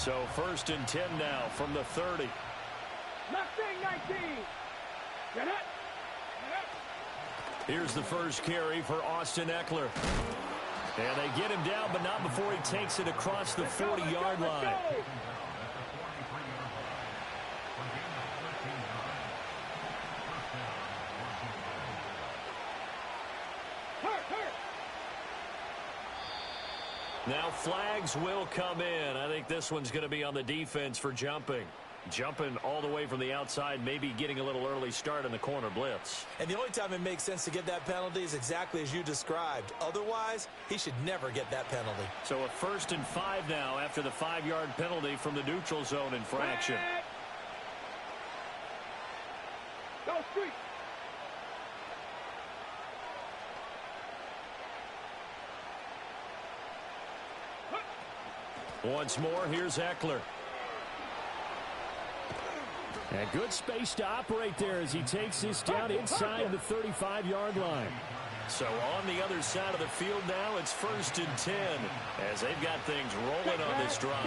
So 1st and 10 now from the 30. Left thing 19. Get it. Here's the first carry for Austin Ekeler. And they get him down, but not before he takes it across the 40-yard line. Now flags will come in. I think this one's going to be on the defense for jumping. Jumping all the way from the outside, maybe getting a little early start in the corner blitz. And the only time it makes sense to get that penalty is exactly as you described. Otherwise, he should never get that penalty. So a 1st and 5 now after the 5-yard penalty from the neutral zone infraction. Go street. Once more, here's Ekeler. And good space to operate there as he takes this down inside the 35-yard line. So on the other side of the field now, it's 1st and 10 as they've got things rolling on this drive.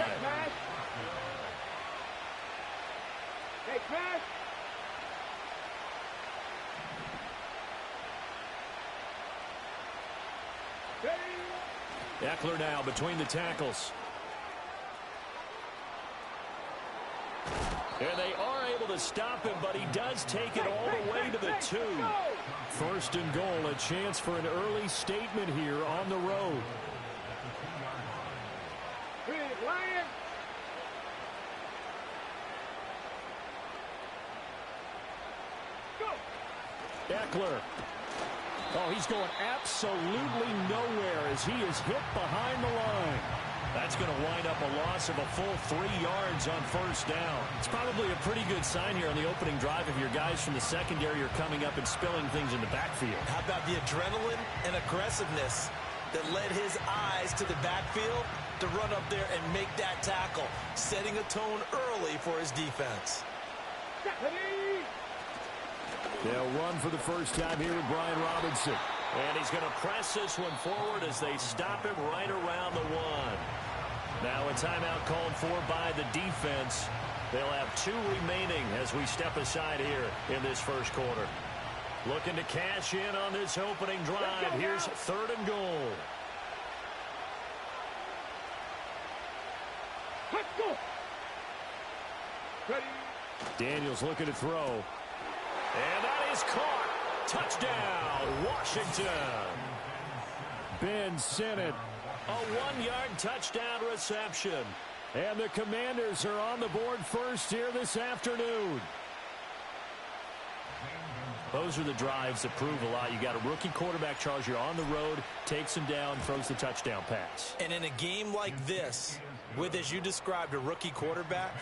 Hey, pass. Ekeler now between the tackles. And they are able to stop him, but he does take it all the way to the 2. 1st and goal, a chance for an early statement here on the road. Lion. Go. Ekeler. Oh, he's going absolutely nowhere as he is hit behind the line. That's going to wind up a loss of a full 3 yards on 1st down. It's probably a pretty good sign here on the opening drive if your guys from the secondary are coming up and spilling things in the backfield. How about the adrenaline and aggressiveness that led his eyes to the backfield to run up there and make that tackle, setting a tone early for his defense. They'll run for the first time here with Brian Robinson. And he's going to press this one forward as they stop him right around the 1. Now a timeout called for by the defense. They'll have 2 remaining as we step aside here in this first quarter. Looking to cash in on this opening drive. Here's 3rd and goal. Let's go. Ready. Daniels looking to throw. And that is caught. Touchdown, Washington. Ben Sinnott, a 1-yard touchdown reception. And the Commanders are on the board first here this afternoon. Those are the drives that prove a lot. You got a rookie quarterback, Charles. You're on the road, takes him down, throws the touchdown pass. And in a game like this, with, as you described, a rookie quarterback,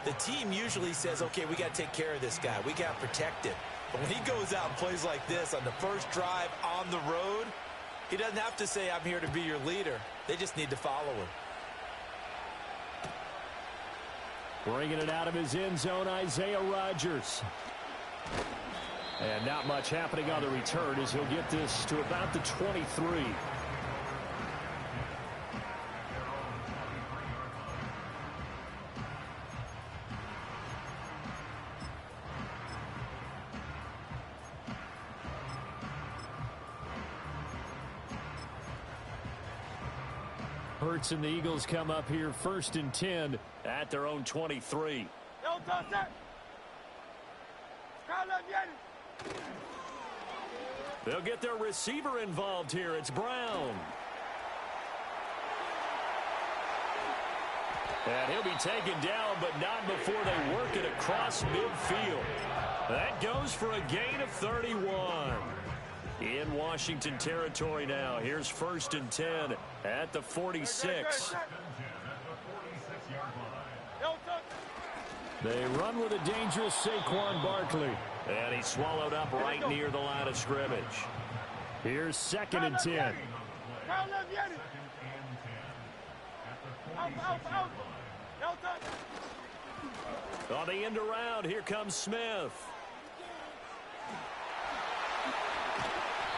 the team usually says, okay, we got to take care of this guy. We got to protect him. But when he goes out and plays like this on the first drive on the road, he doesn't have to say, I'm here to be your leader. They just need to follow him. Bringing it out of his end zone, Isaiah Rodgers. And not much happening on the return as he'll get this to about the 23. Hurts and the Eagles come up here 1st and 10 at their own 23. They'll get their receiver involved here. It's Brown. And he'll be taken down, but not before they work it across midfield. That goes for a gain of 31. In Washington territory now. Here's 1st and 10 at the 46. They run with a dangerous Saquon Barkley. And he's swallowed up right near the line of scrimmage. Here's 2nd and 10. On the end around, here comes Smith.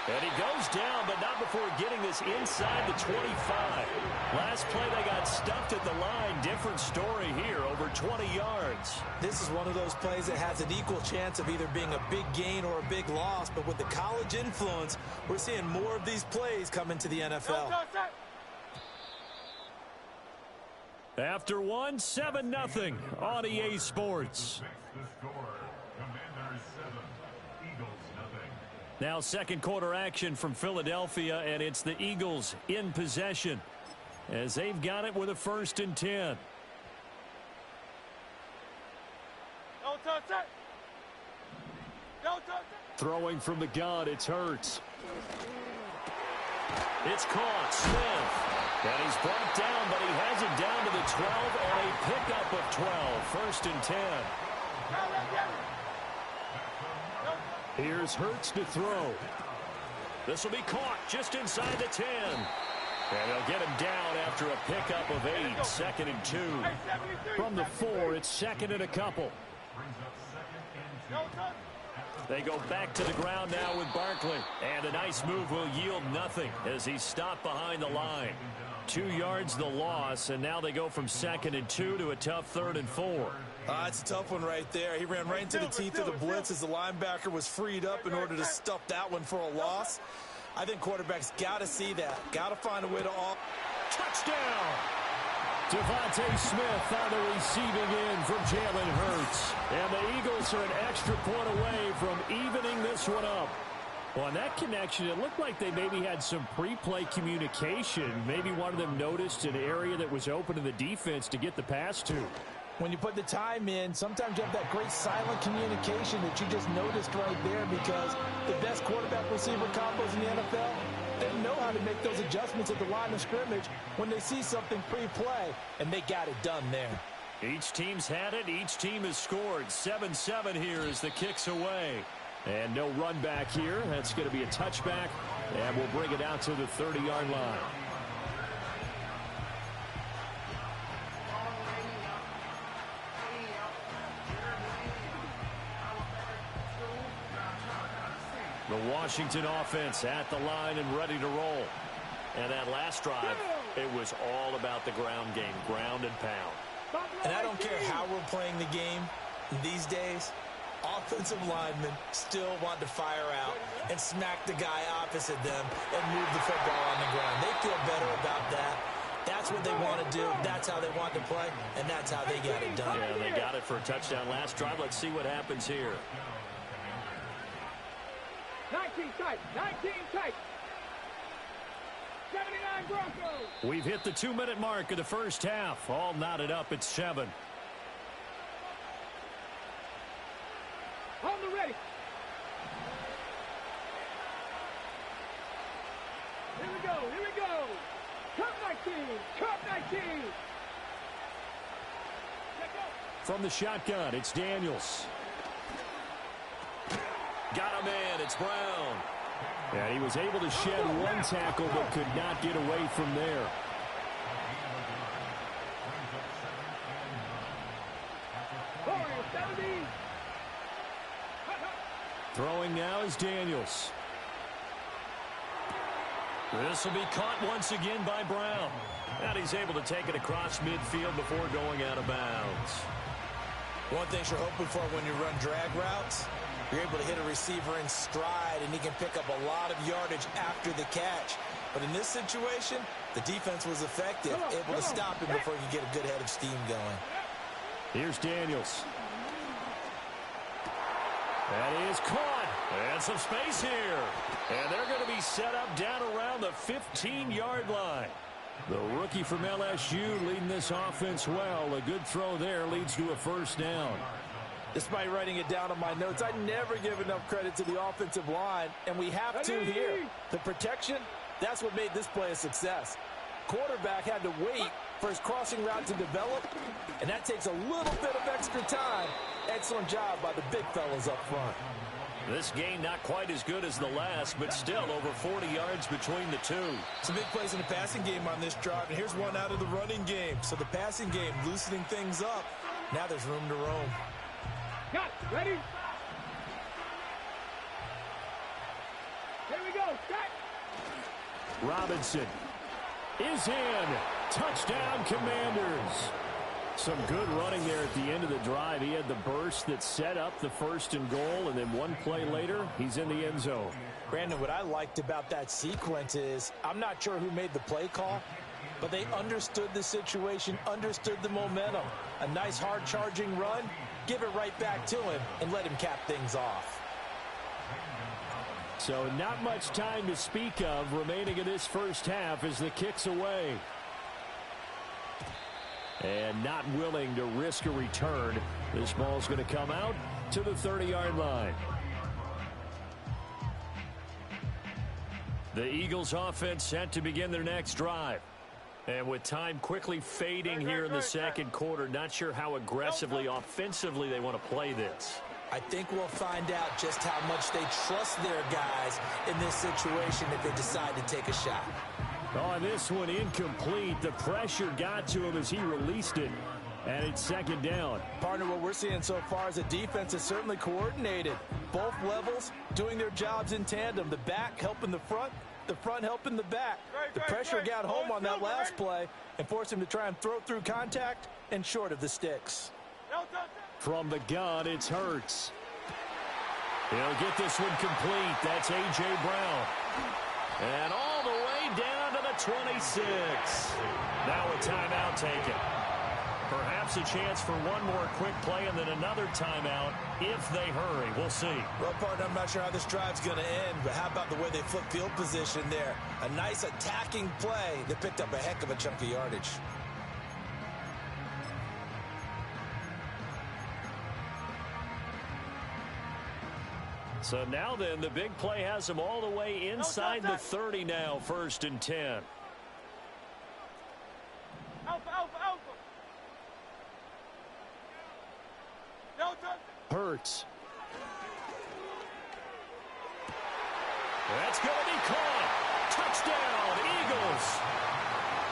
And he goes down, but not before getting this inside the 25. Last play, they got stuffed at the line. Different story here, over 20 yards. This is one of those plays that has an equal chance of either being a big gain or a big loss. But with the college influence, we're seeing more of these plays come into the NFL. After 7-0 on EA Sports. Now second quarter action from Philadelphia, and it's the Eagles in possession as they've got it with a 1st and 10. Throwing from the gun, it's Hurts. It's caught, Smith. And he's brought down, but he has it down to the 12 on a pickup of 12. 1st and 10. Here's Hurts to throw. This will be caught just inside the 10. And they'll get him down after a pickup of 8. 2nd and 2. From the 4, it's 2nd and a couple. They go back to the ground now with Barkley. And a nice move will yield nothing as he's stopped behind the line. 2 yards the loss, and now they go from 2nd and 2 to a tough 3rd and 4. It's a tough one right there. He ran right into the teeth of the blitz as the linebacker was freed up in order to stuff that one for a loss. I think quarterbacks got to see that. Got to find a way to off. Touchdown! Devontae Smith on the receiving end from Jalen Hurts. And the Eagles are an extra point away from evening this one up. Well, on that connection, it looked like they maybe had some pre-play communication. Maybe one of them noticed an area that was open to the defense to get the pass to. When you put the time in, sometimes you have that great silent communication that you just noticed right there, because the best quarterback-receiver combos in the NFL, they know how to make those adjustments at the line of scrimmage when they see something pre-play, and they got it done there. Each team's had it. Each team has scored. 7-7 here as the kick's away. And no run back here. That's going to be a touchback, and we'll bring it out to the 30-yard line. The Washington offense at the line and ready to roll. And that last drive, it was all about the ground game, ground and pound. And I don't care how we're playing the game these days, offensive linemen still want to fire out and smack the guy opposite them and move the football on the ground. They feel better about that. That's what they want to do. That's how they want to play, and that's how they got it done. Yeah, they got it for a touchdown last drive. Let's see what happens here. 19 tight, 19 tight. 79 Broncos. We've hit the 2-minute mark of the first half. All knotted up at 7. On the ready. Here we go, here we go. Cup 19, Cup 19. From the shotgun, it's Daniels. Got him in, it's Brown. And he was able to shed one tackle but could not get away from there. Throwing now is Daniels. This will be caught once again by Brown. And he's able to take it across midfield before going out of bounds. One thing you're hoping for when you run drag routes, you're able to hit a receiver in stride, and he can pick up a lot of yardage after the catch. But in this situation, the defense was effective, able to stop him before he could get a good head of steam going. Here's Daniels. That is caught. And some space here. And they're going to be set up down around the 15-yard line. The rookie from LSU leading this offense well. A good throw there leads to a first down. Despite writing it down on my notes, I never give enough credit to the offensive line, and we have to here. The protection, that's what made this play a success. Quarterback had to wait for his crossing route to develop, and that takes a little bit of extra time. Excellent job by the big fellas up front. This game not quite as good as the last, but still over 40 yards between the two. Some big plays in the passing game on this drive, and here's one out of the running game. So the passing game loosening things up. Now there's room to roam. Got ready. Here we go. Set. Robinson is in. Touchdown, Commanders. Some good running there at the end of the drive. He had the burst that set up the 1st and goal, and then one play later, he's in the end zone. Brandon, what I liked about that sequence is I'm not sure who made the play call, but they understood the situation, understood the momentum. A nice hard-charging run, give it right back to him, and let him cap things off. So not much time to speak of remaining in this first half as the kick's away. And not willing to risk a return. This ball's going to come out to the 30-yard line. The Eagles offense set to begin their next drive. And with time quickly fading here in the second quarter, not sure how aggressively, offensively they want to play this. I think we'll find out just how much they trust their guys in this situation if they decide to take a shot. On this one, incomplete. The pressure got to him as he released it, and it's second down. Partner, what we're seeing so far is a defense is certainly coordinated. Both levels doing their jobs in tandem. The back helping the front helping the back. The pressure got home on that last play and forced him to try and throw through contact and short of the sticks. From the gun, it's Hurts. He'll get this one complete. That's A.J. Brown. And all the way down to the 26. Now a timeout taken. Perhaps a chance for one more quick play and then another timeout if they hurry. We'll see. Well, partner, I'm not sure how this drive's going to end, but how about the way they flip field position there? A nice attacking play that picked up a heck of a chunk of yardage. So now then, the big play has them all the way inside the 30 now, 1st and 10. Alpha, alpha, alpha. Delta. Hurts. That's going to be caught. Touchdown, Eagles.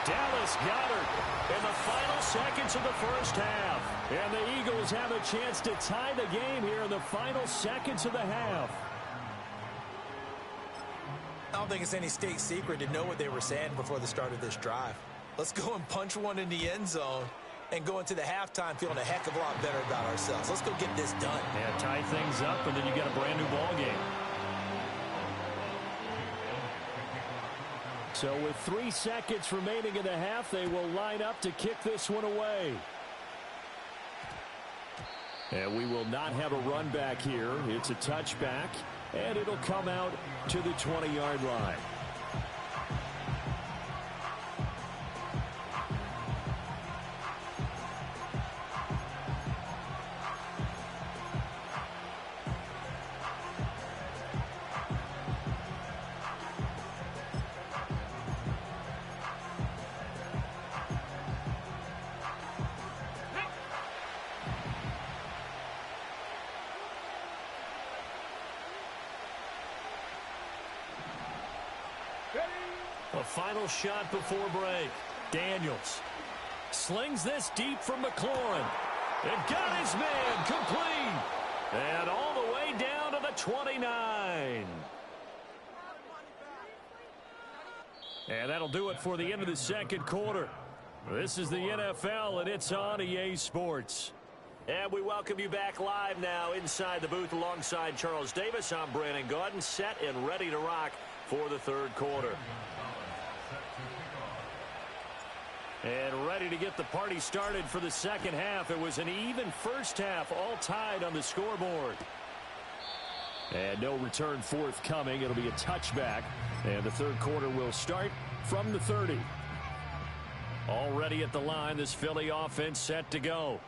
Dallas Goedert in the final seconds of the first half. And the Eagles have a chance to tie the game here in the final seconds of the half. I don't think it's any state secret to know what they were saying before the start of this drive. Let's go and punch one in the end zone and go into the halftime feeling a heck of a lot better about ourselves. Let's go get this done. Yeah, tie things up, and then you got a brand new ball game. So with 3 seconds remaining in the half, they will line up to kick this one away. And we will not have a run back here. It's a touchback, and it'll come out to the 20-yard line. A final shot before break. Daniels slings this deep from McLaurin. And got his man complete. And all the way down to the 29. And that'll do it for the end of the second quarter. This is the NFL, and it's on EA Sports. And we welcome you back live now inside the booth alongside Charles Davis. I'm Brandon Gaudin, set and ready to rock for the third quarter. And ready to get the party started for the second half. It was an even first half, all tied on the scoreboard. And no return forthcoming. It'll be a touchback. And the third quarter will start from the 30. Already at the line, this Philly offense set to go.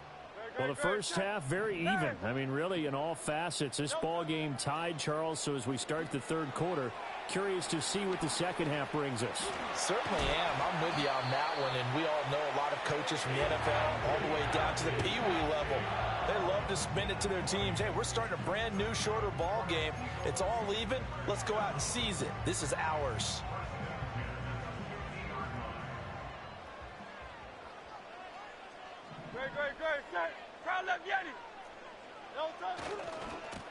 Well, the first half, very even. I mean, really, in all facets, this ball game tied, Charles. So as we start the third quarter, curious to see what the second half brings us. Certainly am. I'm with you on that one, and we all know a lot of coaches from the NFL all the way down to the Pee-wee level. They love to spin it to their teams. Hey, we're starting a brand new, shorter ball game. It's all even. Let's go out and seize it. This is ours. Great. Crowd left Yeti.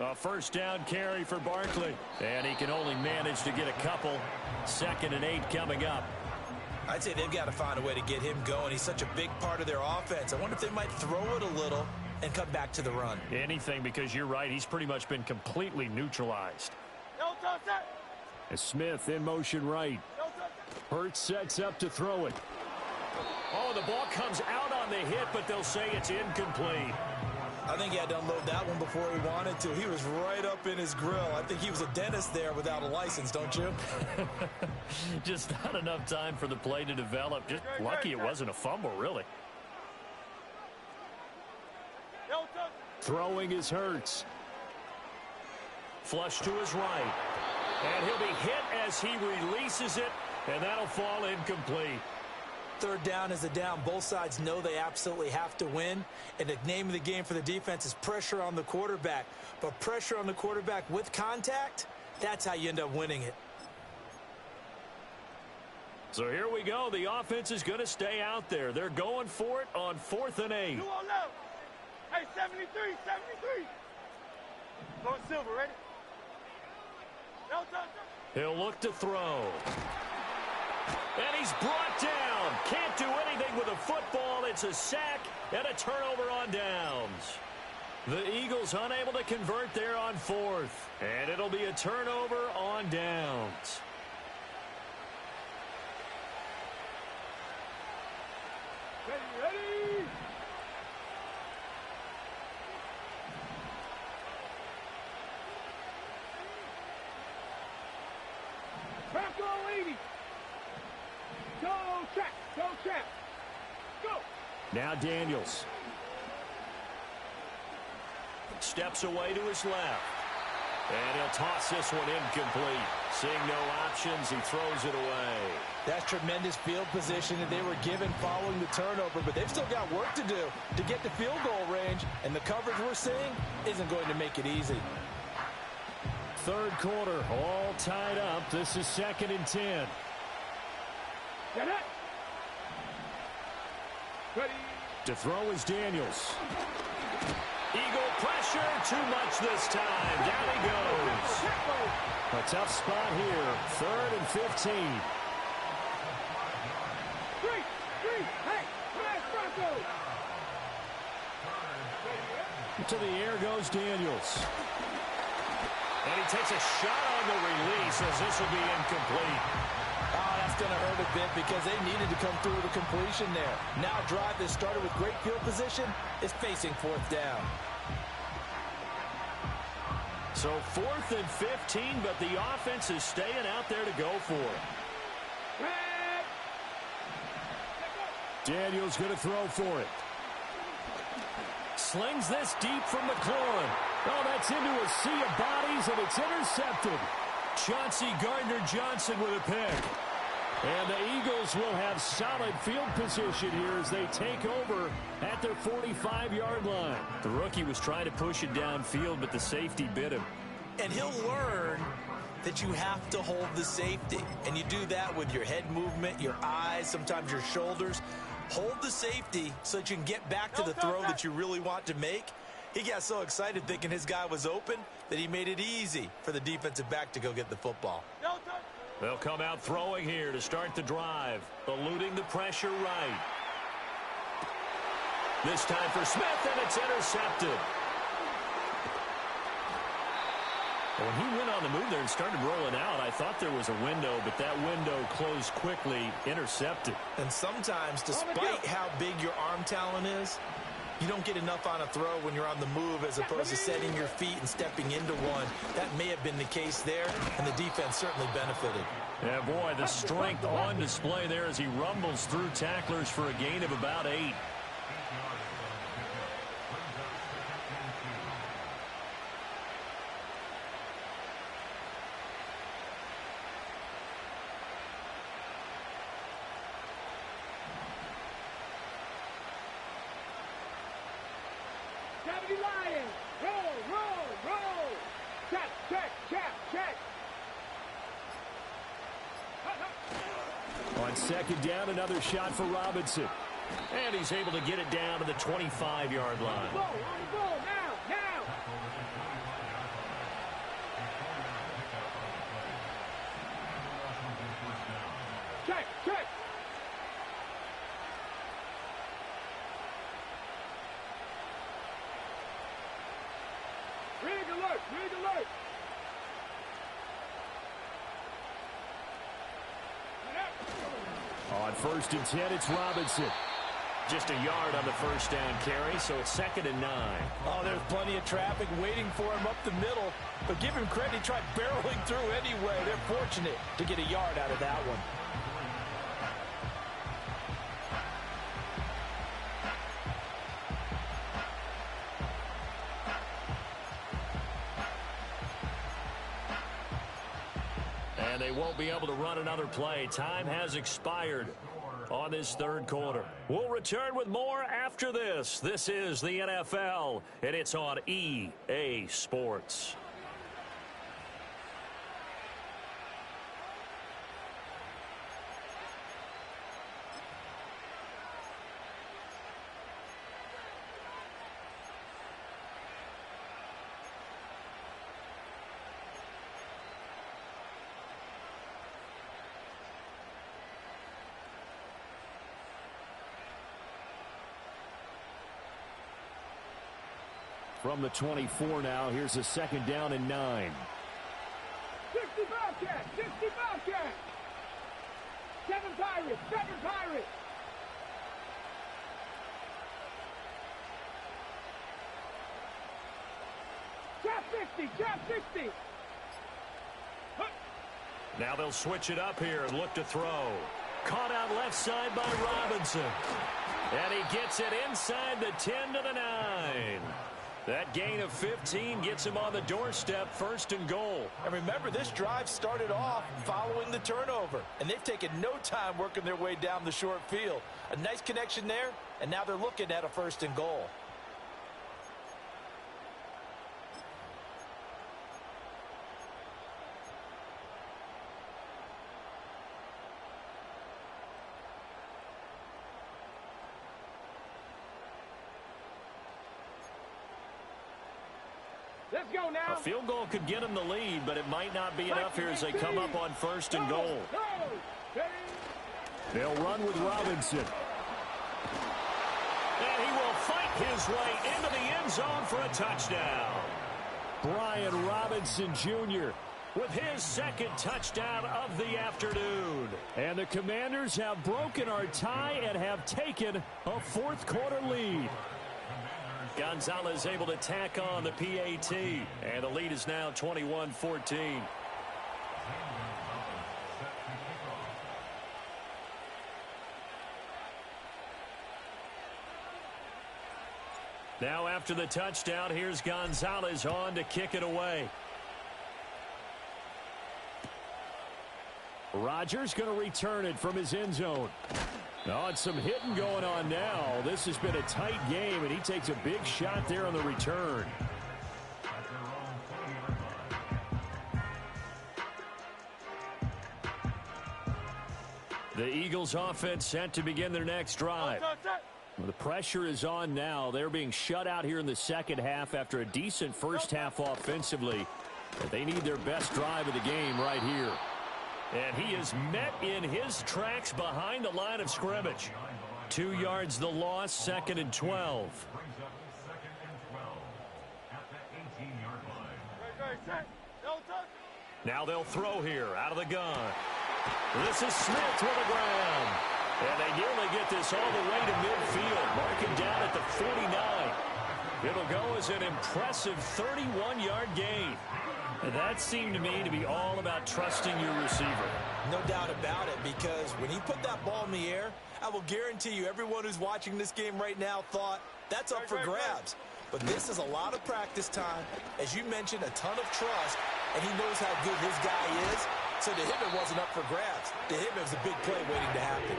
A first down carry for Barkley. And he can only manage to get a couple. 2nd and 8 coming up. I'd say they've got to find a way to get him going. He's such a big part of their offense. I wonder if they might throw it a little and come back to the run. Anything, because you're right. He's pretty much been completely neutralized. As Smith in motion right. Hurts sets up to throw it. Oh, the ball comes out on the hit, but they'll say it's incomplete. I think he had to unload that one before he wanted to. He was right up in his grill. I think he was a dentist there without a license, don't you? Just not enough time for the play to develop. Just lucky it wasn't a fumble, really. Throwing is Hurts. Flush to his right. And he'll be hit as he releases it, and that'll fall incomplete. 3rd down is a down. Both sides know they absolutely have to win. And the name of the game for the defense is pressure on the quarterback. But pressure on the quarterback with contact, that's how you end up winning it. So here we go. The offense is going to stay out there. They're going for it on 4th and 8. 2 on left. Hey, 73, 73. Going silver, ready? No, touch. He'll look to throw. And he's brought down. Can't do anything with a football. It's a sack and a turnover on downs. The Eagles unable to convert there on 4th. And it'll be a turnover on downs. Ready? Bronco 80. Go trap. Go trap. Go. Now Daniels. Steps away to his left. And he'll toss this one incomplete. Seeing no options, he throws it away. That's tremendous field position that they were given following the turnover, but they've still got work to do to get to field goal range, and the coverage we're seeing isn't going to make it easy. 3rd quarter, all tied up. This is 2nd and 10. Get it. Ready. To throw is Daniels. Eagle pressure, too much this time. Down he goes. A tough spot here. 3rd and 15. 3. Hey, flash Bronco. To the air goes Daniels. And he takes a shot on the release as this will be incomplete. Oh, that's going to hurt a bit because they needed to come through with a completion there. Now a drive that started with great field position is facing 4th down. So 4th and 15, but the offense is staying out there to go for it. Daniels going to throw for it. Slings this deep from McLaurin. Oh, that's into a sea of bodies, and it's intercepted. Chauncey Gardner-Johnson with a pick. And the Eagles will have solid field position here as they take over at their 45-yard line. The rookie was trying to push it downfield, but the safety bit him. And he'll learn that you have to hold the safety. And you do that with your head movement, your eyes, sometimes your shoulders. Hold the safety so that you can get back to the throw that you really want to make. He got so excited thinking his guy was open that he made it easy for the defensive back to go get the football. They'll come out throwing here to start the drive, eluding the pressure right. This time for Smith, and it's intercepted. When he went on the move there and started rolling out, I thought there was a window, but that window closed quickly, intercepted. And sometimes, despite how big your arm talent is, you don't get enough on a throw when you're on the move as opposed to setting your feet and stepping into one. That may have been the case there, and the defense certainly benefited. Yeah, boy, the strength on display there as he rumbles through tacklers for a gain of about 8. Lion. Roll. Check. On 2nd down, another shot for Robinson. And he's able to get it down to the 25-yard line. On the ball, now. Read alert. On 1st and 10, it's Robinson. Just a yard on the first down carry, so it's 2nd and 9. Oh, there's plenty of traffic waiting for him up the middle. But give him credit, he tried barreling through anyway. They're fortunate to get a yard out of that one. And they won't be able to run another play. Time has expired on this 3rd quarter. We'll return with more after this. This is the NFL, and it's on EA Sports. From the 24 now, here's a 2nd down and 9. 60 Bobcat, 60 Bobcat. 7 Pirates, 7 Pirates. Trap 60, trap 60. Now they'll switch it up here and look to throw. Caught out left side by Robinson. And he gets it inside the 10 to the 9. That gain of 15 gets him on the doorstep, 1st and goal. And remember, this drive started off following the turnover. And they've taken no time working their way down the short field. A nice connection there, and now they're looking at a 1st and goal. Let's go now. A field goal could get him the lead, but it might not be enough here as they come up on 1st and goal. They'll run with Robinson. And he will fight his way into the end zone for a touchdown. Brian Robinson Jr. with his 2nd touchdown of the afternoon. And the Commanders have broken our tie and have taken a 4th quarter lead. Gonzalez able to tack on the PAT, and the lead is now 21-14. Now after the touchdown, here's Gonzalez on to kick it away. Rodgers going to return it from his end zone. Oh, and some hitting going on now. This has been a tight game, and he takes a big shot there on the return. The Eagles offense set to begin their next drive. Well, the pressure is on now. They're being shut out here in the 2nd half after a decent first half offensively. But they need their best drive of the game right here. And he is met in his tracks behind the line of scrimmage. 2 yards the loss, 2nd and 12. Now they'll throw here out of the gun. This is Smith to the ground. And they nearly get this all the way to midfield, marking down at the 49. It'll go as an impressive 31-yard gain. And that seemed to me to be all about trusting your receiver. No doubt about it, because when he put that ball in the air, I will guarantee you everyone who's watching this game right now thought that's up for grabs. But this is a lot of practice time. As you mentioned, a ton of trust, and he knows how good his guy is. So to him, it wasn't up for grabs. To him, it was a big play waiting to happen.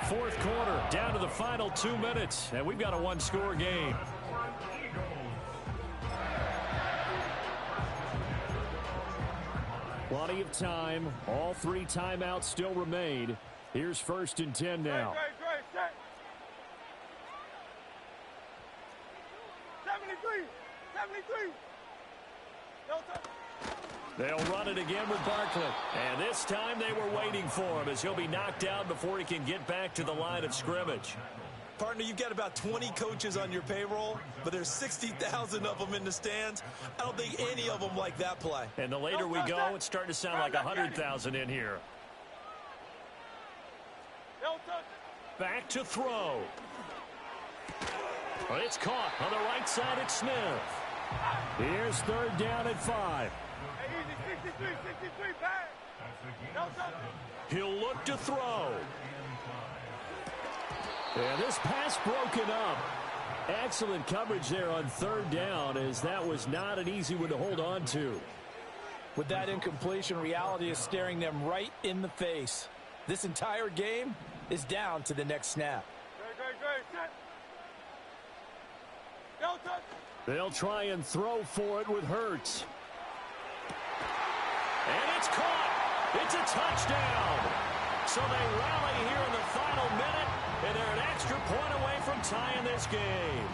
4th quarter, down to the final 2 minutes, and we've got a 1-score game. Plenty of time. All 3 timeouts still remain. Here's 1st and 10 now. 73. 73. No time. They'll run it again with Barkley. And this time they were waiting for him as he'll be knocked out before he can get back to the line of scrimmage. Partner, you've got about 20 coaches on your payroll, but there's 60,000 of them in the stands. I don't think any of them like that play. And the later we go, it's starting to sound like 100,000 in here. Back to throw. It's caught on the right side at Smith. Here's third down at 5. Hey, easy, 63, back. He'll look to throw. And this pass broken up. Excellent coverage there on third down, as that was not an easy one to hold on to. With that incompletion, reality is staring them right in the face. This entire game is down to the next snap. Great. Go, touch. They'll try and throw for it with Hurts. And it's caught. It's a touchdown. So they rally here in the final minute, and they're an extra point away from tying this game.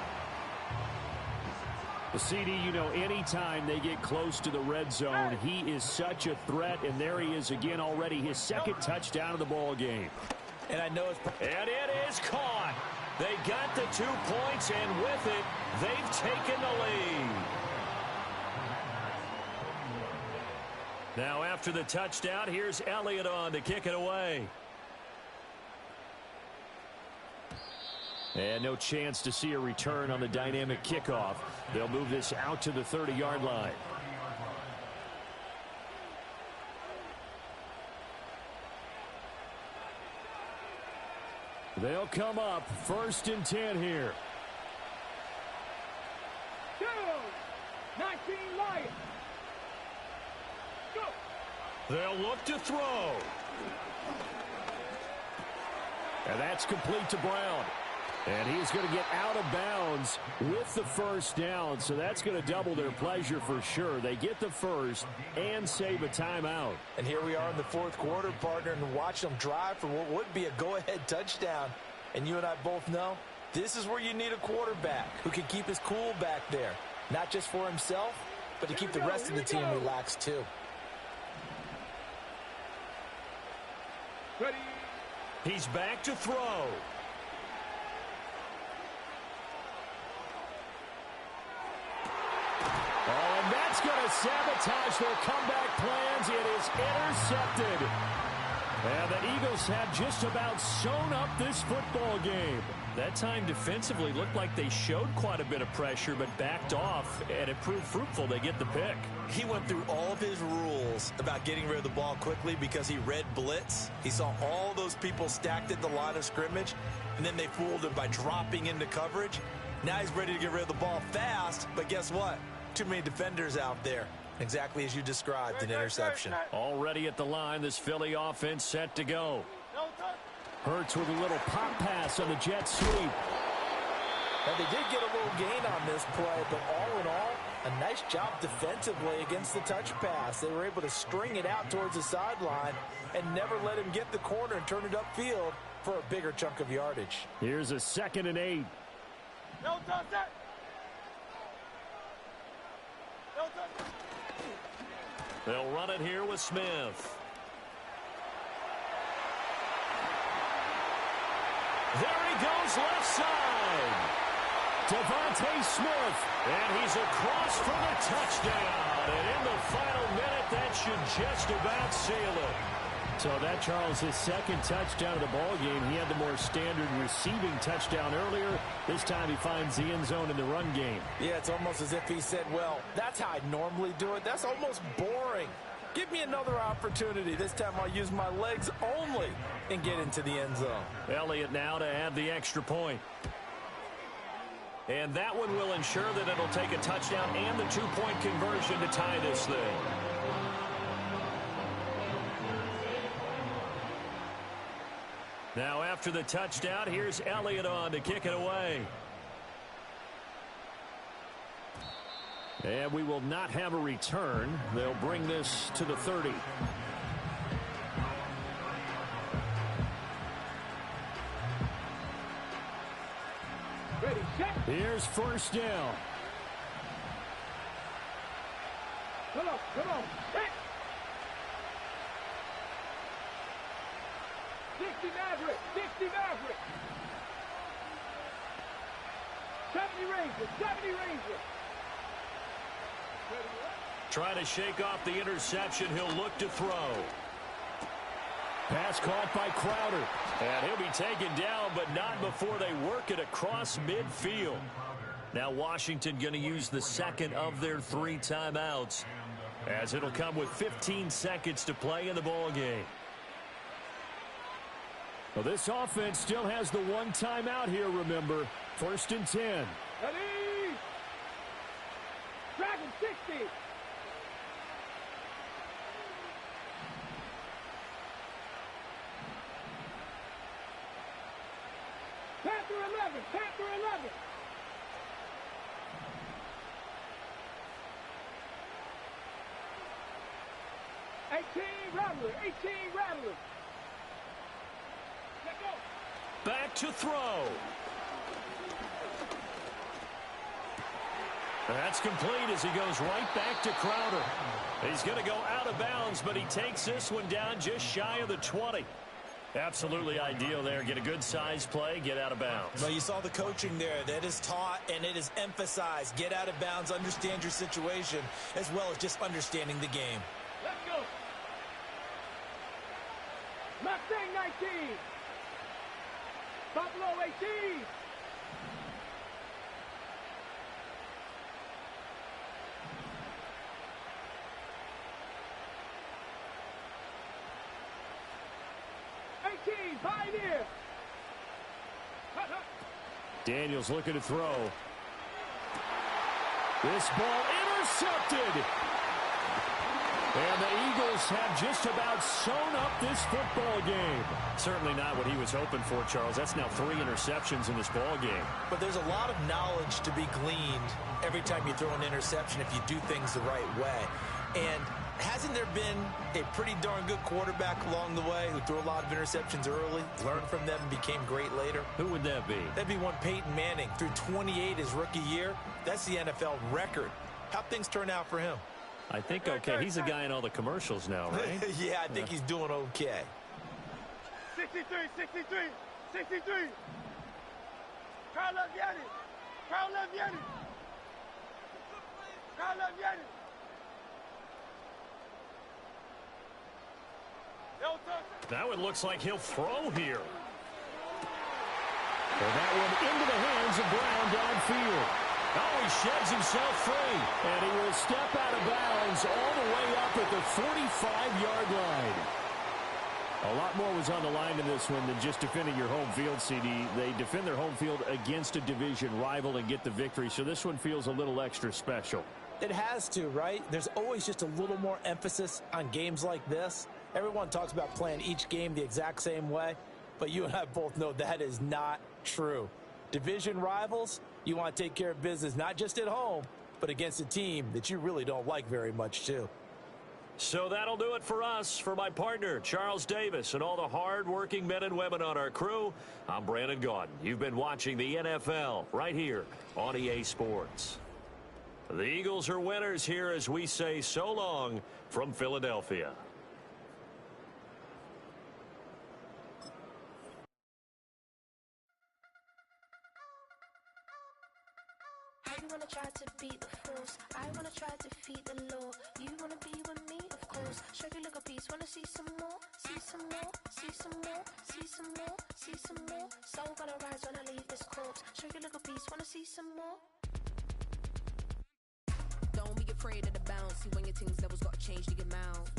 The CD, you know, anytime they get close to the red zone, he is such a threat, and there he is again already, his second touchdown of the ball game. And I know it's... And it is caught. They got the 2 points, and with it, they've taken the lead. Now after the touchdown, here's Elliott on to kick it away. And no chance to see a return on the dynamic kickoff. They'll move this out to the 30-yard line. They'll come up 1st and 10 here. 19 Lions. Go. They'll look to throw. And that's complete to Brown. And he's going to get out of bounds with the first down, so that's going to double their pleasure for sure. They get the first and save a timeout. And here we are in the fourth quarter, partner, and watch them drive for what would be a go-ahead touchdown. And you and I both know this is where you need a quarterback who can keep his cool back there, not just for himself, but to keep the rest of the team relaxed too. Ready. He's back to throw. Oh, and that's going to sabotage their comeback plans. It is intercepted. And the Eagles have just about sewn up this football game. That time defensively looked like they showed quite a bit of pressure, but backed off, and it proved fruitful. They get the pick. He went through all of his rules about getting rid of the ball quickly because he read blitz. He saw all those people stacked at the line of scrimmage, and then they fooled him by dropping into coverage. Now he's ready to get rid of the ball fast, but guess what? Too many defenders out there. Exactly as you described, an interception. Already at the line, this Philly offense set to go. Hurts with a little pop pass on the jet sweep. Now, they did get a little gain on this play, but all in all, a nice job defensively against the touch pass. They were able to string it out towards the sideline and never let him get the corner and turn it upfield for a bigger chunk of yardage. Here's a 2nd and 8. No touch that. No touch. They'll run it here with Smith. There he goes, left side. Devontae Smith, and he's across for the touchdown. And in the final minute, that should just about seal it. So that, Charles, his second touchdown of the ball game. He had the more standard receiving touchdown earlier. This time he finds the end zone in the run game. Yeah, it's almost as if he said, well, that's how I normally do it. That's almost boring. Give me another opportunity. This time I'll use my legs only and get into the end zone. Elliott now to add the extra point. And that one will ensure that it'll take a touchdown and the 2-point conversion to tie this thing. Now after the touchdown, here's Elliott on to kick it away. And we will not have a return. They'll bring this to the 30. Ready, set. Here's first down. Come on. Hit. 60 Maverick. 70 Ranger, 70 Ranger. Trying to shake off the interception. He'll look to throw. Pass caught by Crowder. And he'll be taken down, but not before they work it across midfield. Now Washington going to use the second of their 3 timeouts, as it'll come with 15 seconds to play in the ball game. Well, this offense still has the 1 timeout here, remember. 1st and 10. Ready? Dragon 60. Panther 11, Panther 11. Rattler, 18 Rattler. Let go. Back to throw. That's complete as he goes right back to Crowder. He's going to go out of bounds, but he takes this one down just shy of the 20. Absolutely ideal there. Get a good size play, get out of bounds. Well, you saw the coaching there. That is taught and it is emphasized. Get out of bounds, understand your situation, as well as just understanding the game. Let's go. Mustang 19. Buffalo 18. Pioneer. Daniels looking to throw. This ball intercepted. And the Eagles have just about sewn up this football game. Certainly not what he was hoping for, Charles. That's now 3 interceptions in this ball game. But there's a lot of knowledge to be gleaned every time you throw an interception if you do things the right way. And hasn't there been a pretty darn good quarterback along the way who threw a lot of interceptions early, learned from them, and became great later? Who would that be? That'd be one Peyton Manning. Threw 28 his rookie year. That's the NFL record. How'd things turn out for him? I think okay. He's a guy in all the commercials now, right? Yeah, I think he's doing okay. 63, 63, 63. Carl Leviani. Carl Leviani. Carl Leviani. Now it looks like he'll throw here. And that one into the hands of Brown downfield. Oh, he sheds himself free. And he will step out of bounds all the way up at the 45-yard line. A lot more was on the line in this one than just defending your home field, CD. They defend their home field against a division rival and get the victory, so this one feels a little extra special. It has to, right? There's always just a little more emphasis on games like this. Everyone talks about playing each game the exact same way, but you and I both know that is not true. Division rivals, you want to take care of business not just at home, but against a team that you really don't like very much, too. So that'll do it for us. For my partner, Charles Davis, and all the hard-working men and women on our crew, I'm Brandon Gaudin. You've been watching the NFL right here on EA Sports. The Eagles are winners here as we say so long from Philadelphia. I wanna try to beat the force. I wanna try to defeat the law. You wanna be with me, of course. Show you look a piece. Wanna see some more? See some more? See some more? See some more? See some more? Soul gonna rise when I leave this corpse. Show you look a piece. Wanna see some more? Don't be afraid of the bounce. See when your things levels gotta change to your mouth.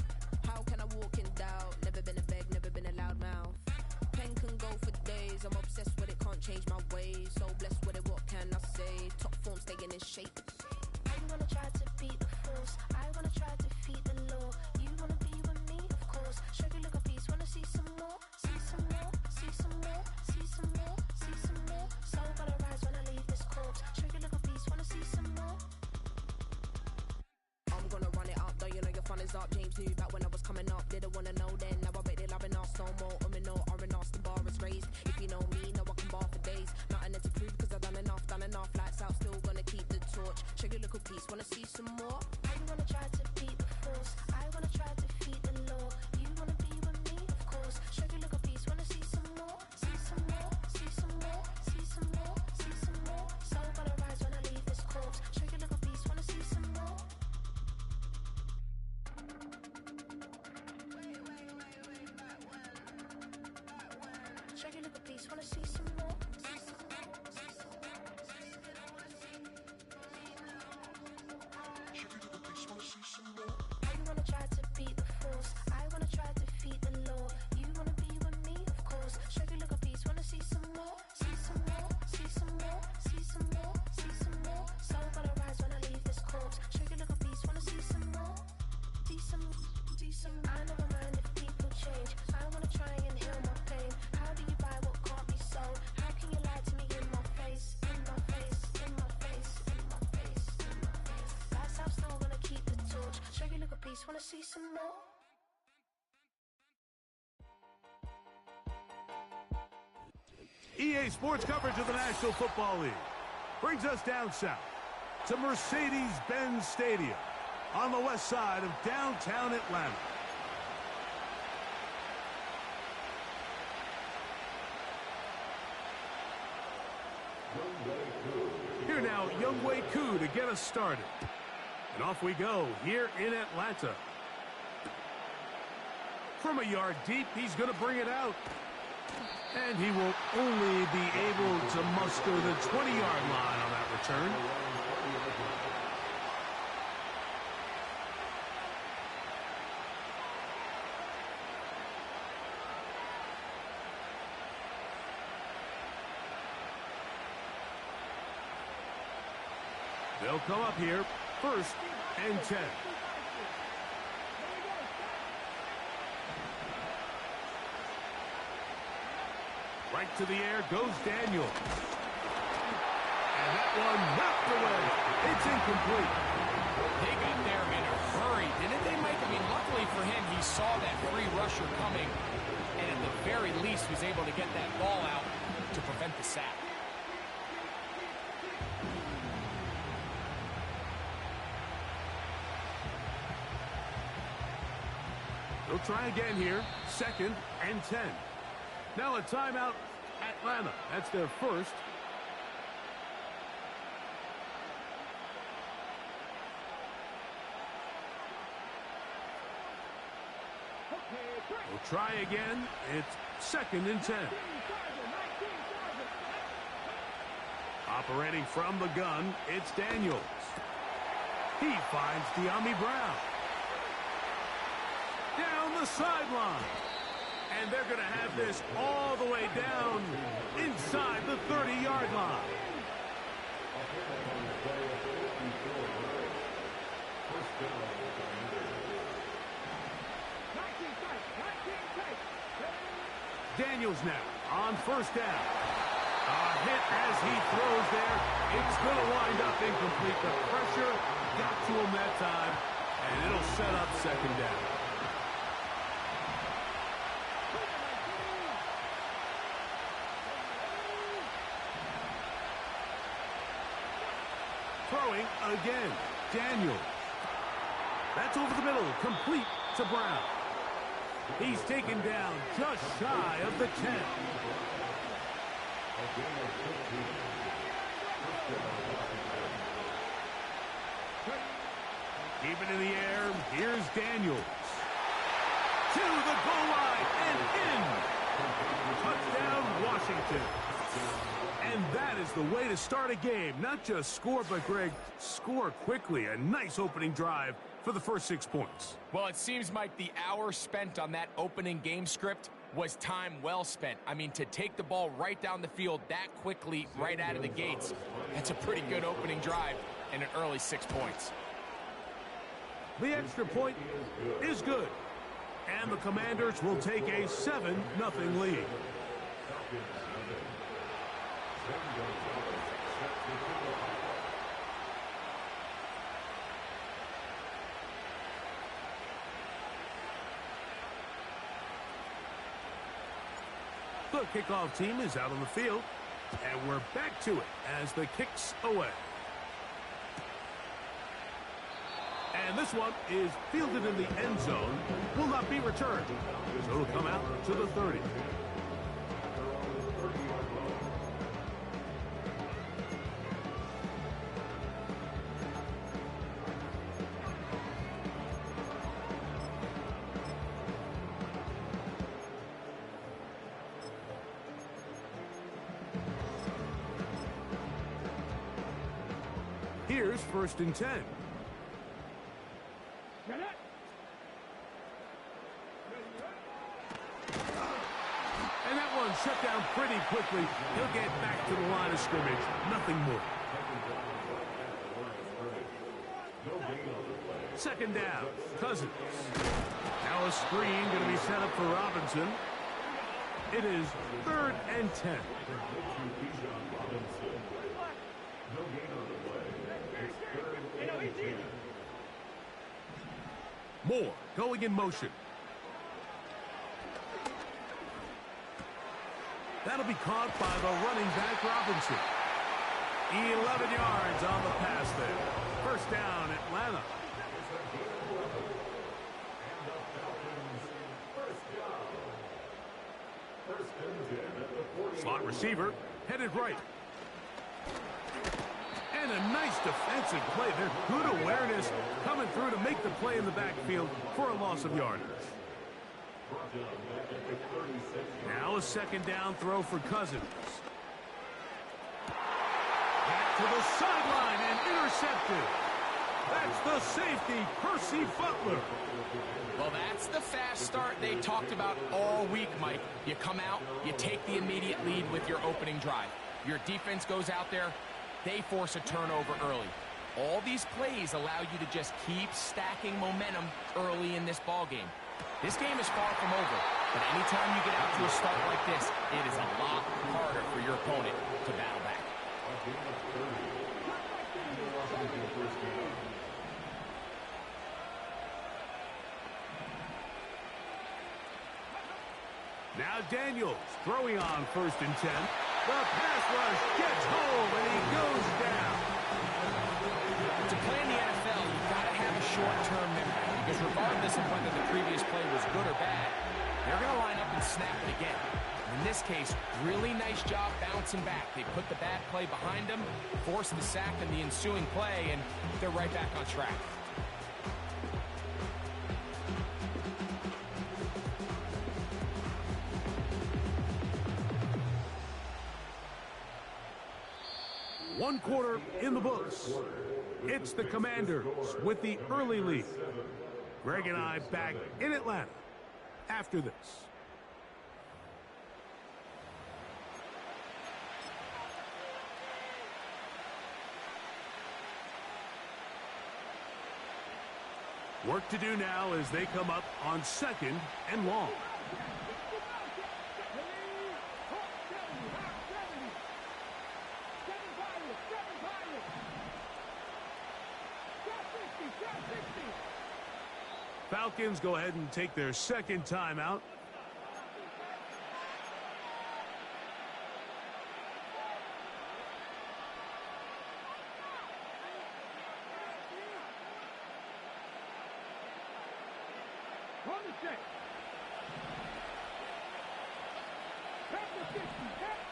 How can I walk in doubt? Never been a beg, never been a loud mouth. Pen can go for days. I'm obsessed with it, can't change my ways. So blessed with it, what can I say? Top form staying in shape. I wanna try to beat the force. I wanna try to defeat the law. You wanna be with me, of course. Show you look a piece. Wanna see some more? See some more? See some more? See some more? See some more? Soul gonna rise when I leave this corpse. Show you look a piece. Wanna see some more? I'm gonna run it up, though you know your fun is up. James knew back when I was coming up. Didn't wanna know then, now I bet they're loving us. No more, no R&R, the bar is raised. If you know me, know I can bar for days. Nothing to prove cause I've done enough. Lights out, still gonna keep the torch. Show you a little piece, wanna see some more? I wanna try to beat the force. I wanna try to defeat the law. You wanna be with me, of course. Show you look a piece. Wanna see some more? See some more? See some more? See some more? See some more? Soul gonna piece, wanna see some more? EA Sports coverage of the National Football League brings us down south to Mercedes-Benz Stadium on the west side of downtown Atlanta. Here now, Younghoe Koo to get us started. And off we go here in Atlanta. From a yard deep, he's going to bring it out. And he will only be able to muster the 20-yard line on that return. They'll come up here, 1st and 10. Right to the air goes Daniel. And that one knocked away. It's incomplete. They got there in a hurry, didn't they, Mike? I mean, luckily for him, he saw that free rusher coming, and at the very least was able to get that ball out to prevent the sack. They'll try again here, 2nd and 10. Now a timeout, Atlanta. That's their first. We'll try again. It's 2nd and 10. Operating from the gun, it's Daniels. He finds Dyami Brown. Down the sideline. And they're going to have this all the way down inside the 30-yard line. Daniels now on 1st down. A hit as he throws there. It's going to wind up incomplete. The pressure got to him that time, and it'll set up 2nd down. Throwing again, Daniels. That's over the middle, complete to Brown. He's taken down just shy of the 10. Keep it in the air, here's Daniels. To the goal line and in. Touchdown, Washington. And that is the way to start a game. Not just score, but, Greg, score quickly. A nice opening drive for the first 6 points. Well, it seems, Mike, the hour spent on that opening game script was time well spent. I mean, to take the ball right down the field that quickly right out of the gates, that's a pretty good opening drive and an early 6 points. The extra point is good. And the Commanders will take a 7-0 lead. The kickoff team is out on the field, and we're back to it as the kick's away. And this one is fielded in the end zone, will not be returned. So it'll come out to the 30. Here's 1st and 10. And that one shut down pretty quickly. He'll get back to the line of scrimmage. Nothing more. 2nd down, Cousins. Now a screen going to be set up for Robinson. It is 3rd and 10. Moore going in motion. That'll be caught by the running back, Robinson. 11 yards on the pass there. First down, Atlanta. Slot receiver, headed right. And a nice defensive play there. Good awareness coming through to make the play in the backfield for a loss of yardage. Now a second down throw for Cousins. Back to the sideline and intercepted. That's the safety, Percy Butler. Well, that's the fast start they talked about all week, Mike. You come out, you take the immediate lead with your opening drive. Your defense goes out there, they force a turnover early. All these plays allow you to just keep stacking momentum early in this ball game. This game is far from over, but anytime you get out to a start like this, it is a lot harder for your opponent to battle back. Now Daniels throwing on 1st and 10. The pass rush gets home and he goes down. To play in the NFL, you've got to have a short-term memory because regardless of whether the previous play was good or bad, they're going to line up and snap it again. In this case, really nice job bouncing back. They put the bad play behind them, forced the sack in the ensuing play, and they're right back on track. One quarter in the books. It's the Commanders with the early lead. Greg and I back in Atlanta after this. Work to do now as they come up on 2nd and long. Falcons go ahead and take their 2nd timeout.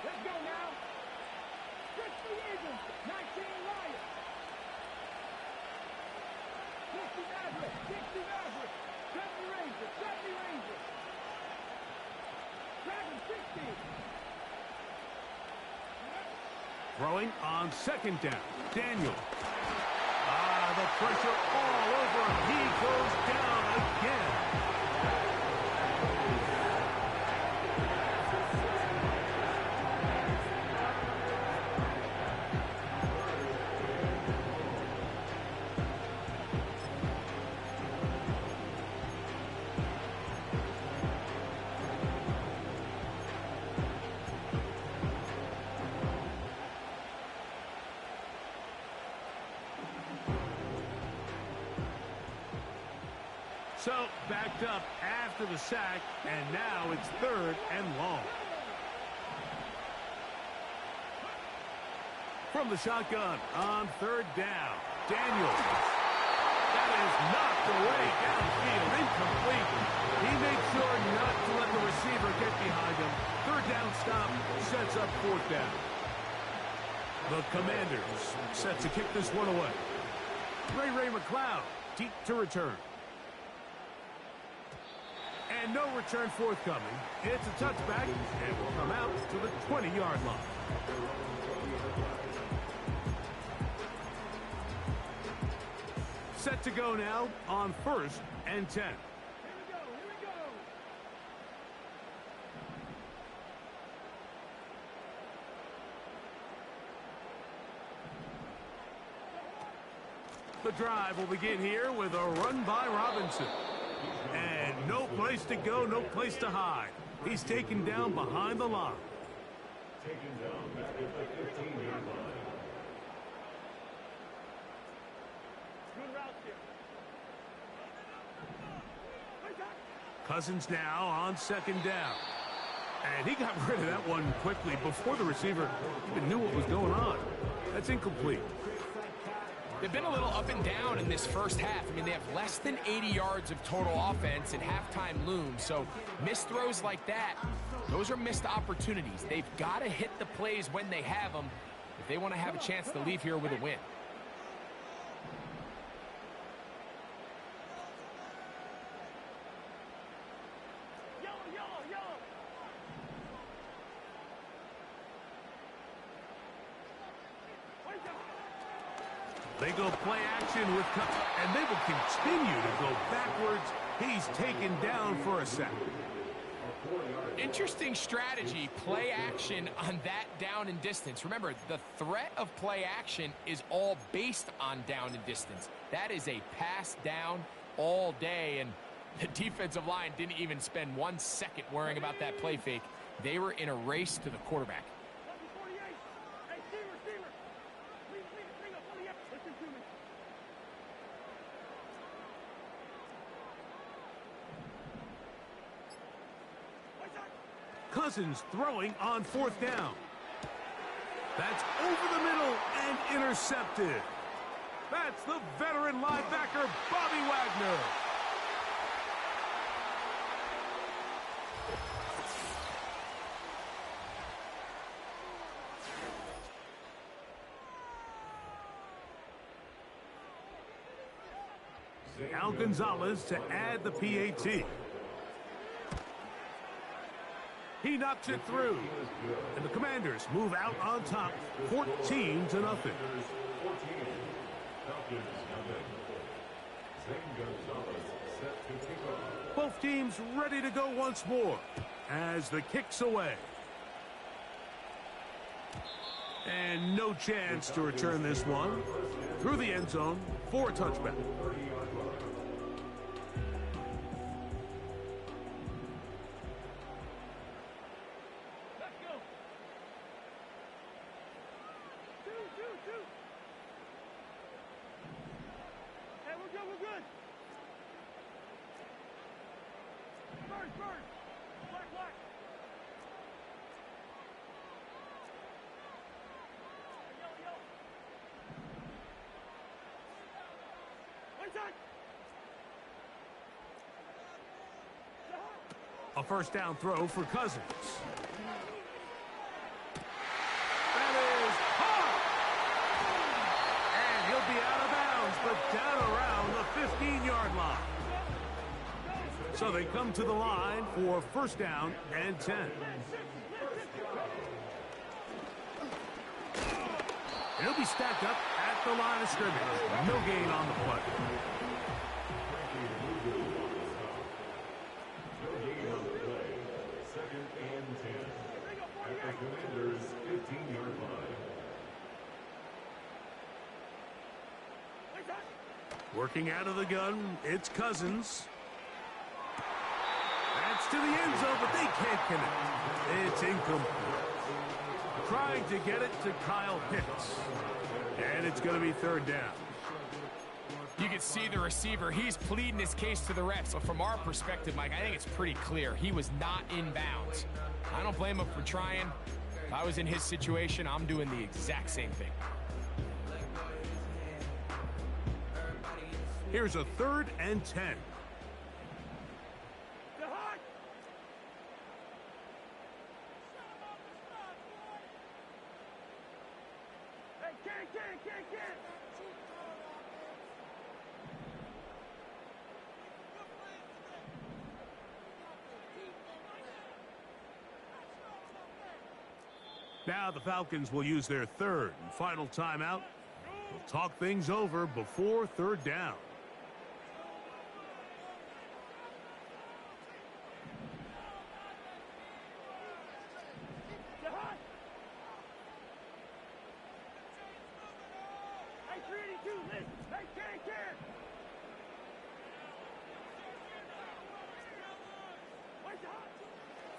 Let's go now. 60 Eagles, 19 Lions. 60 Maverick, 60 Maverick. 70 Rangers, 70 Rangers. Dragon 60. Throwing on 2nd down. Daniel. The pressure all over him. He goes down again. So, backed up after the sack, and now it's 3rd and long. From the shotgun on 3rd down, Daniels. That is knocked away downfield, incomplete. He made sure not to let the receiver get behind him. 3rd down stop sets up 4th down. The Commanders set to kick this one away. Ray McLeod deep to return. And no return forthcoming. It's a touchback and will come out to the 20-yard line. Set to go now on 1st and 10. Here we go. The drive will begin here with a run by Robinson. And no place to go, no place to hide. He's taken down behind the line. Taken down at the 15-yard line. Good route here. Cousins now on second down. And he got rid of that one quickly before the receiver even knew what was going on. That's incomplete. They've been a little up and down in this first half. I mean, they have less than 80 yards of total offense and halftime looms. So missed throws like that, those are missed opportunities. They've got to hit the plays when they have them if they want to have a chance to leave here with a win. They go play action with Cousins, and they will continue to go backwards. He's taken down for a sack. Interesting strategy, play action on that down and distance. Remember, the threat of play action is all based on down and distance. That is a pass down all day, and the defensive line didn't even spend 1 second worrying about that play fake. They were in a race to the quarterback. Cousins throwing on fourth down. That's over the middle and intercepted. That's the veteran linebacker, Bobby Wagner. Now Gonzalez to add the PAT. He knocks it through. And the Commanders move out on top, 14-0. Both teams ready to go once more as the kick's away. And no chance to return this one. Through the end zone for a touchback. A first down throw for Cousins. That is caught! And he'll be out of bounds, but down around the 15-yard line. So they come to the line for first down and 10. He'll be stacked up at the line of scrimmage. No gain on the play. Commanders 15-yard line. Working out of the gun, it's Cousins. That's to the end zone, but they can't connect. It's incomplete. Trying to get it to Kyle Pitts. And it's going to be third down. You can see the receiver. He's pleading his case to the refs. So from our perspective, Mike, I think it's pretty clear. He was not in bounds. I don't blame him for trying. If I was in his situation, I'm doing the exact same thing. Here's a 3rd and 10. Now the Falcons will use their 3rd and final timeout. They'll talk things over before third down.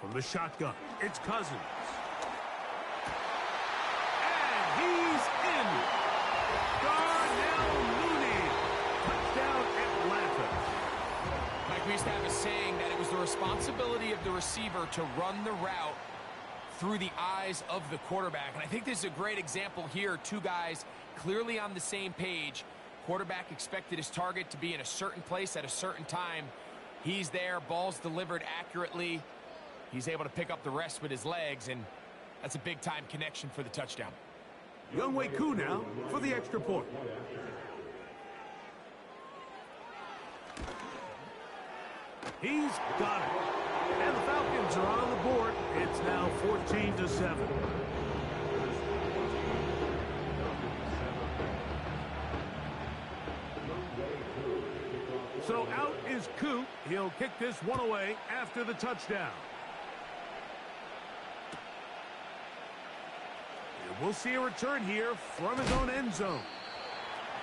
From the shotgun, it's Cousins. He's in. Darnell Mooney. Touchdown, Atlanta. Mike, we used to have a saying that was the responsibility of the receiver to run the route through the eyes of the quarterback. And I think this is a great example here. Two guys clearly on the same page. Quarterback expected his target to be in a certain place at a certain time. He's there, ball's delivered accurately. He's able to pick up the rest with his legs, and that's a big-time connection for the touchdown. Younghoe Koo now for the extra point. He's got it. And the Falcons are on the board. It's now 14-7. So out is Koo. He'll kick this one away after the touchdown. And we'll see a return here from his own end zone.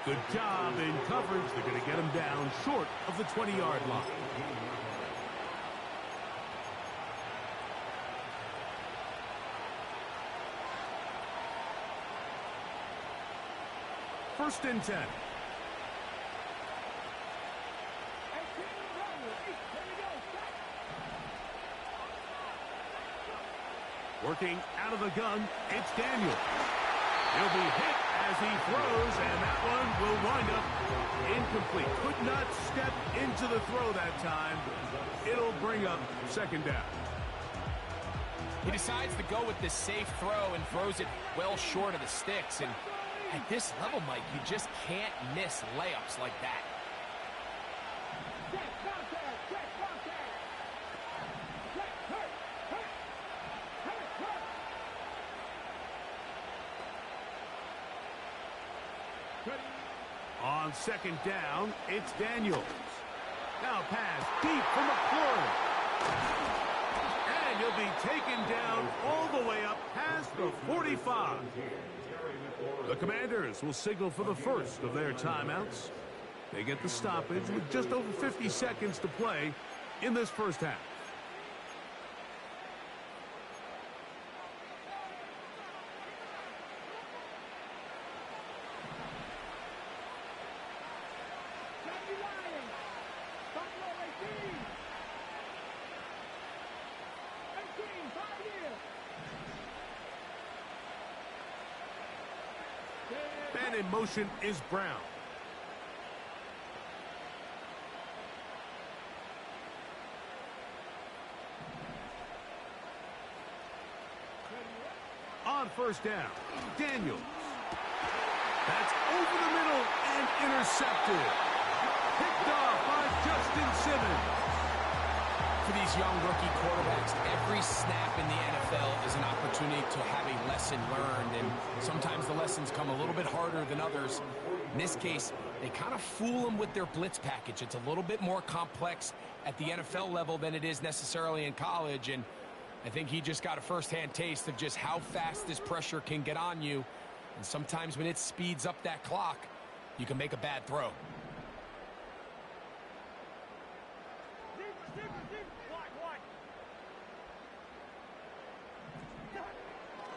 Good job in coverage. They're going to get him down short of the 20-yard line. First and 10. Working out of the gun, it's Daniel. He'll be hit as he throws, and that one will wind up incomplete. Could not step into the throw that time. It'll bring up second down. He decides to go with this safe throw and throws it well short of the sticks. And at this level, Mike, you just can't miss layups like that. On second down, it's Daniels. Now pass deep for McLaurin. And he'll be taken down all the way up past the 45. The Commanders will signal for the first of their timeouts. They get the stoppage with just over 50 seconds to play in this first half. And in motion is Brown. On first down, Daniels. That's over the middle and intercepted. Picked off by Justin Simmons. For these young rookie quarterbacks, every snap in the NFL is an opportunity to have a lesson learned, and sometimes the lessons come a little bit harder than others. In this case, they kind of fool them with their blitz package. It's a little bit more complex at the NFL level than it is necessarily in college, and I think he just got a first-hand taste of just how fast this pressure can get on you, and sometimes when it speeds up that clock, you can make a bad throw.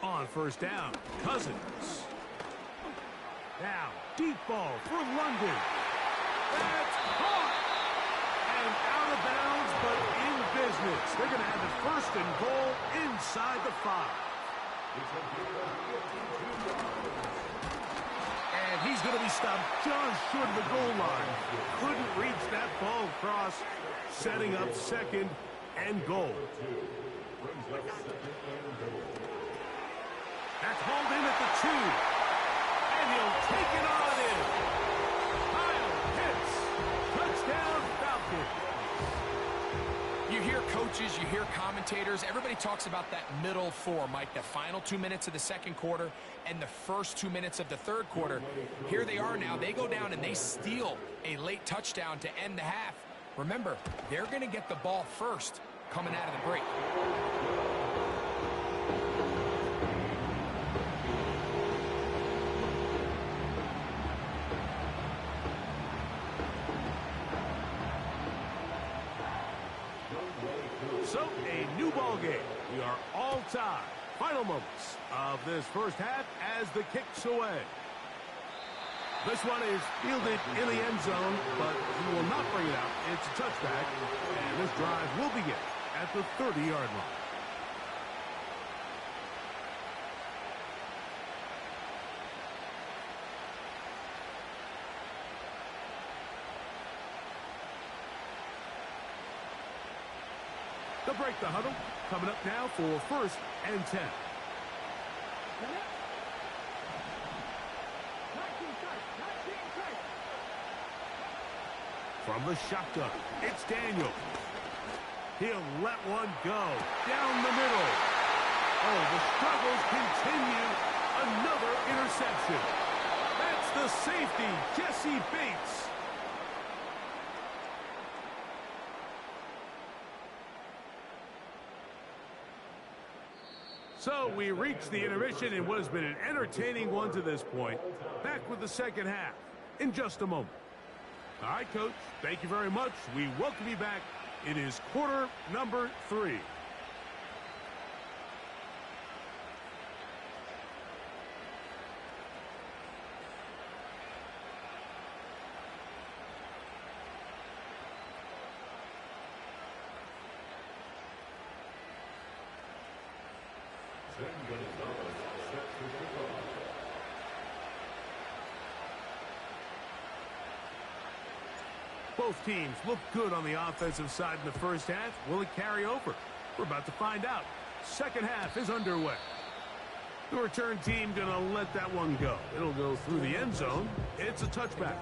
On first down, Cousins. Now, deep ball for London. That's caught! And out of bounds, but in business. They're going to have it first and goal inside the 5. And he's going to be stopped just short of the goal line. Couldn't reach that ball across, setting up second and goal. That's hauled in at the 2. And he'll take it on in. Kyle Pitts. Touchdown, Falcons. You hear coaches, you hear commentators, everybody talks about that middle 4, Mike, the final 2 minutes of the second quarter and the first 2 minutes of the third quarter. Here they are now. They go down and they steal a late touchdown to end the half. Remember, they're going to get the ball first coming out of the break. So, a new ball game. We are all tied. Final moments of this first half as the kick's away. This one is fielded in the end zone, but he will not bring it out. It's a touchback, and this drive will begin at the 30-yard line. They'll break the huddle. Coming up now for 1st and 10. From the shotgun, it's Daniel. He'll let one go down the middle. Oh, the struggles continue. Another interception. That's the safety, Jesse Bates. So we reach the intermission in what has been an entertaining one to this point. Back with the second half in just a moment. All right, Coach, thank you very much. We welcome you back. It is quarter number 3. Both teams look good on the offensive side in the first half. Will it carry over? We're about to find out. Second half is underway. The return team going to let that one go. It'll go through the end zone. It's a touchback.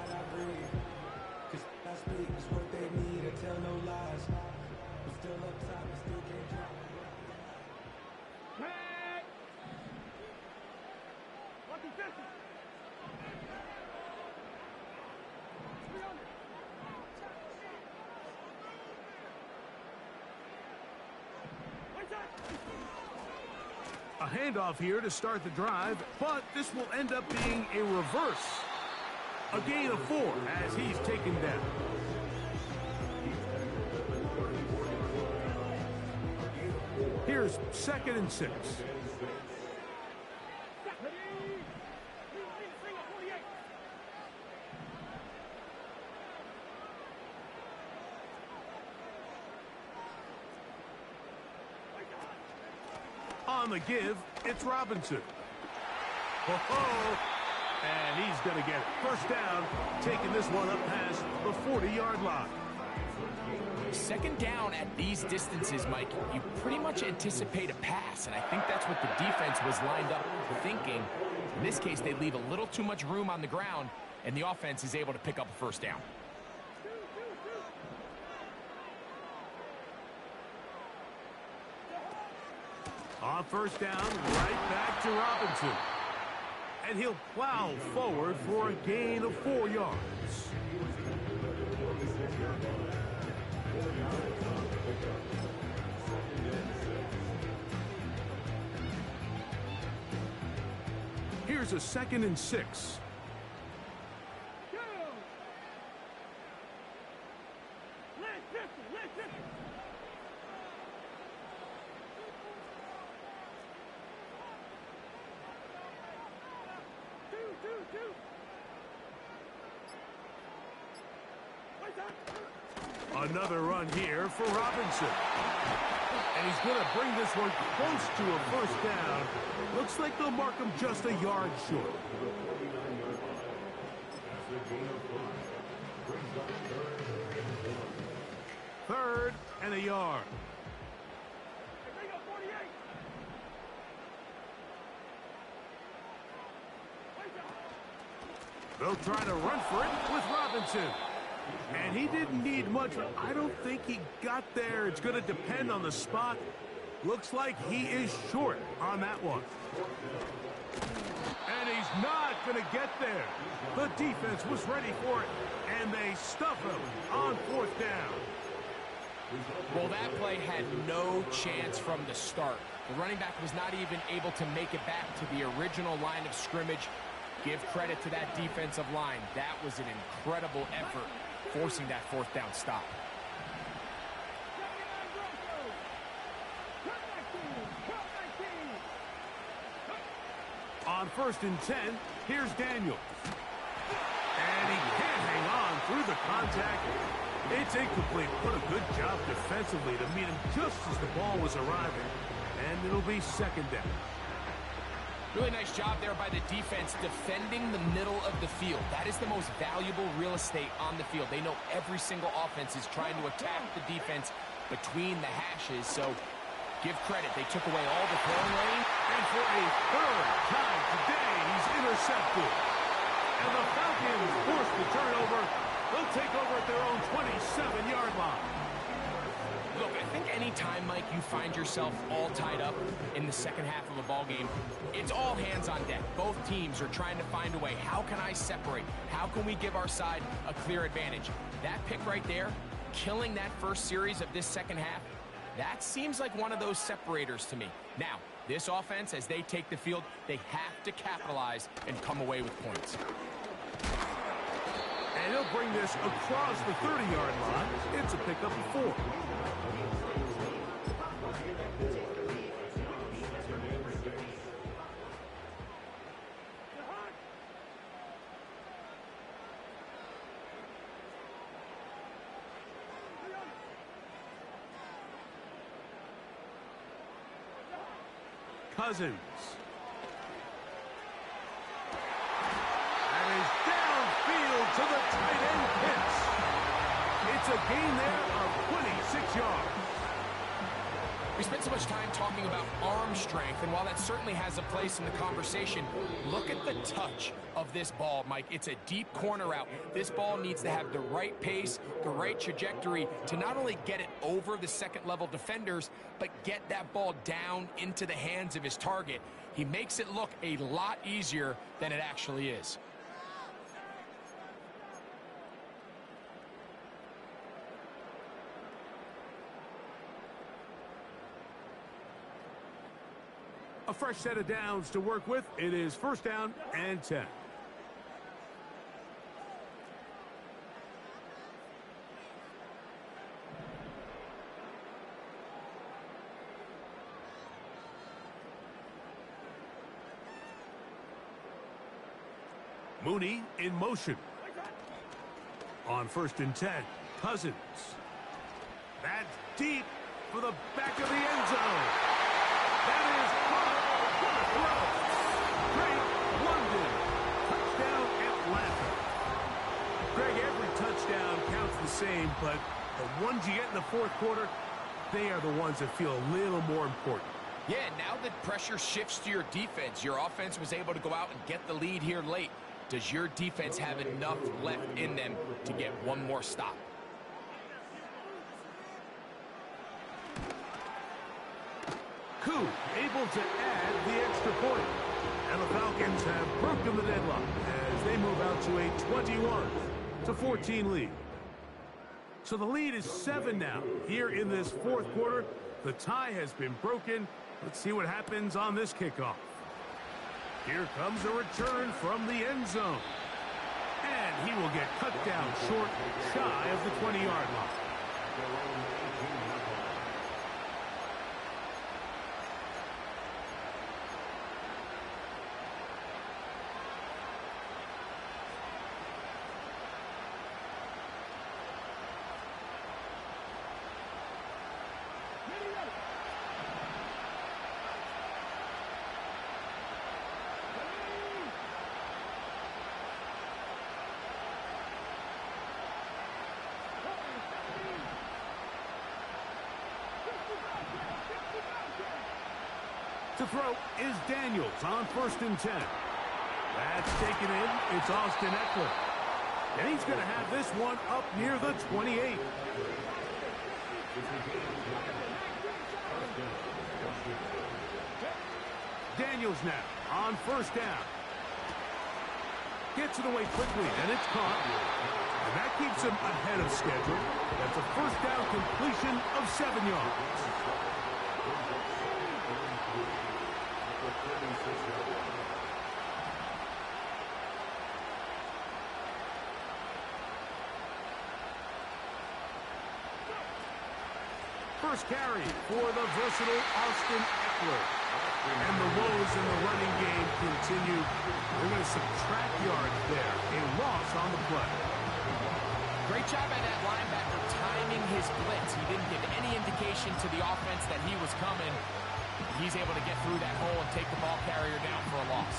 A handoff here to start the drive, but this will end up being a reverse. A gain of 4 as he's taken down. Here's 2nd and 6. On the give, it's Robinson. And he's going to get it. First down, taking this one up past the 40-yard line. Second down at these distances, Mike, you pretty much anticipate a pass, and I think that's what the defense was lined up thinking. In this case, they leave a little too much room on the ground, and the offense is able to pick up a first down. On first down, right back to Robinson. And he'll plow forward for a gain of 4 yards. Here's a 2nd and 6. Another run here for Robinson. And he's going to bring this one close to a first down. Looks like they'll mark him just a yard short. Third and a yard. They'll try to run for it with Robinson. And he didn't need much. I don't think he got there. It's going to depend on the spot. Looks like he is short on that one. And he's not going to get there. The defense was ready for it, and they stuff him on 4th down. Well, that play had no chance from the start. The running back was not even able to make it back to the original line of scrimmage. Give credit to that defensive line. That was an incredible effort, forcing that 4th down stop. On 1st and 10, here's Daniel. through the contact. It's incomplete. What a good job defensively to meet him just as the ball was arriving. And it'll be second down. Really nice job there by the defense defending the middle of the field. That is the most valuable real estate on the field. They know every single offense is trying to attack the defense between the hashes. So give credit. They took away all the throwing lane. And for a third time today, he's intercepted. And the Falcons force the turnover. They'll take over at their own 27-yard line. Look, I think any time, Mike, you find yourself all tied up in the second half of a ball game, it's all hands on deck. Both teams are trying to find a way. How can I separate? How can we give our side a clear advantage? That pick right there, killing that first series of this second half, that seems like one of those separators to me. Now, this offense, as they take the field, they have to capitalize and come away with points. And he'll bring this across the 30-yard line. It's a pickup of 4. Cousins. That is downfield to the tight end Pitts. It's a gain there of 26 yards. We spent so much time talking about arm strength, and while that certainly has a place in the conversation, look at the touch of this ball, Mike. It's a deep corner route. This ball needs to have the right pace, the right trajectory to not only get it over the second-level defenders, but get that ball down into the hands of his target. He makes it look a lot easier than it actually is. A fresh set of downs to work with. It is first down and 10. Mooney in motion. On first and 10, Cousins. That's deep for the back of the end zone. That is Drake London. Touchdown Atlanta. Greg, every touchdown counts the same, but the ones you get in the fourth quarter, they are the ones that feel a little more important. Yeah, now that pressure shifts to your defense, your offense was able to go out and get the lead here late. Does your defense have enough left in them to get one more stop? Koo able to add the extra point. And the Falcons have broken the deadlock as they move out to a 21-14 lead. So the lead is 7 now. Here in this fourth quarter, the tie has been broken. Let's see what happens on this kickoff. Here comes a return from the end zone. And he will get cut down short, shy of the 20-yard line. To throw is Daniels on first and 10. That's taken in. It's Austin Eckler. And he's going to have this one up near the 28. Daniels now on first down. Gets it away quickly, and it's caught. And that keeps him ahead of schedule. That's a first down completion of 7 yards. First carry for the versatile Austin Eckler. And the woes in the running game continue. They're going to subtract yards there. A loss on the play. Great job by that linebacker timing his blitz. He didn't give any indication to the offense that he was coming. He's able to get through that hole and take the ball carrier down for a loss.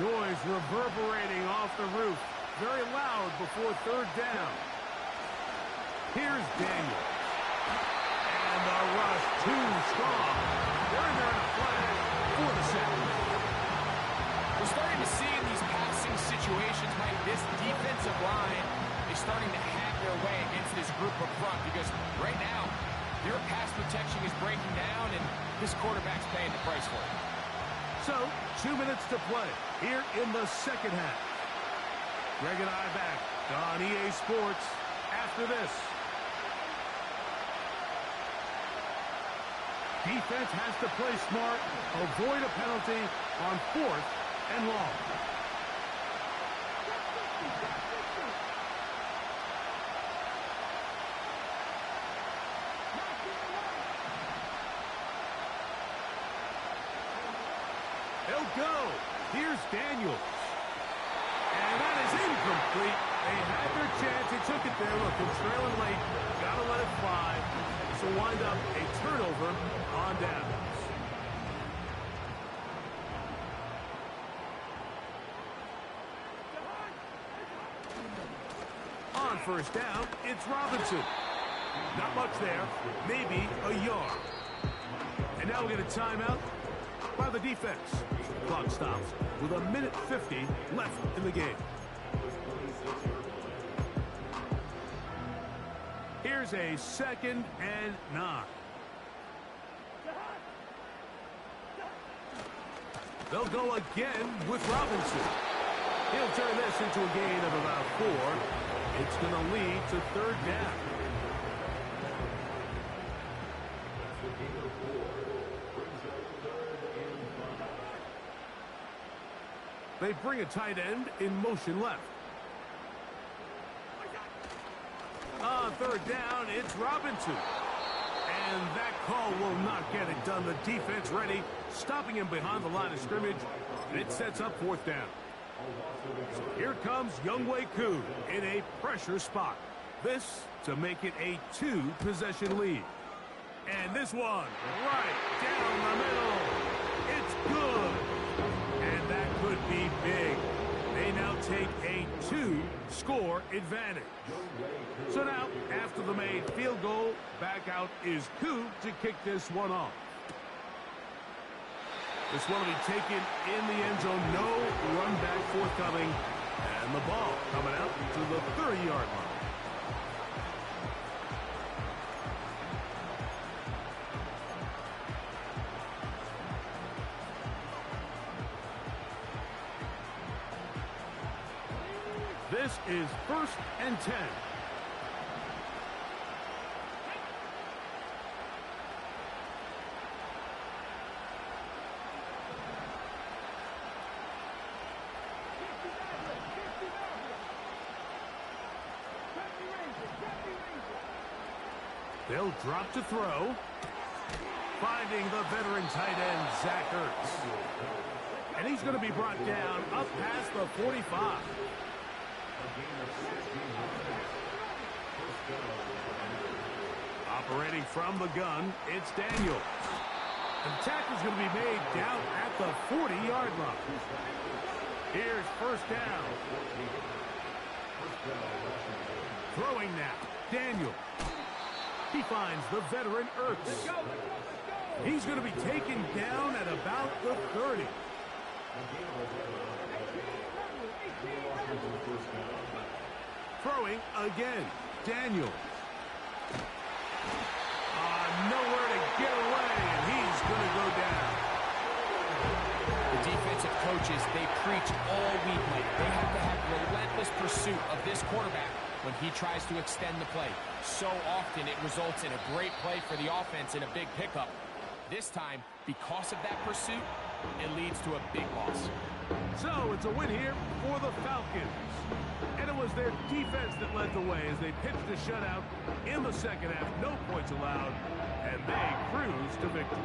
Noise reverberating off the roof. Very loud before third down. Here's Daniel. And the rush too strong. They're in there in a flag for the sack. We're starting to see in these passing situations, Mike, this defensive line is starting to have their way against this group up front because right now their pass protection is breaking down and this quarterback's paying the price for it. So, 2 minutes to play here in the second half. Greg and I back on EA Sports after this. Defense has to play smart, avoid a penalty on 4th and long. They'll go. Here's Daniels. And that is incomplete. They had their chance. They took it there. Look, they're trailing late. Got to let it fly. So wind up a turnover on downs. On first down, it's Robinson. Not much there. Maybe a yard. And now we get a timeout by the defense. Clock stops with 1:50 left in the game. Here's a 2nd and 9. They'll go again with Robinson. He'll turn this into a gain of about 4. It's going to lead to third down. They bring a tight end in motion left. On third down, it's Robinson. And that call will not get it done. The defense ready, stopping him behind the line of scrimmage, and it sets up 4th down. So here comes Younghoe Koo in a pressure spot. This to make it a 2-possession lead. And this one right down the middle. It's good. And that could be big. They now take a 2-score advantage. So now, after the made field goal, back out is Koo to kick this one off. This one will be taken in the end zone. No run back forthcoming. And the ball coming out to the 30-yard line. This is 1st and 10. They'll drop to throw. Finding the veteran tight end, Zach Ertz. And he's going to be brought down up past the 45. Operating from the gun, it's Daniel. The tackle's going to be made down at the 40-yard line. Here's 1st down. Throwing now, Daniel. He finds the veteran Ertz. He's going to be taken down at about the 30. Throwing again, Daniel. Nowhere to get away, and he's going to go down. The defensive coaches, they preach all week, Mike. They have to have relentless pursuit of this quarterback when he tries to extend the play. So often it results in a great play for the offense and a big pickup. This time, because of that pursuit, it leads to a big loss. So it's a win here for the Falcons. And it was their defense that led the way as they pitched a shutout in the second half. No points allowed. and they cruise to victory.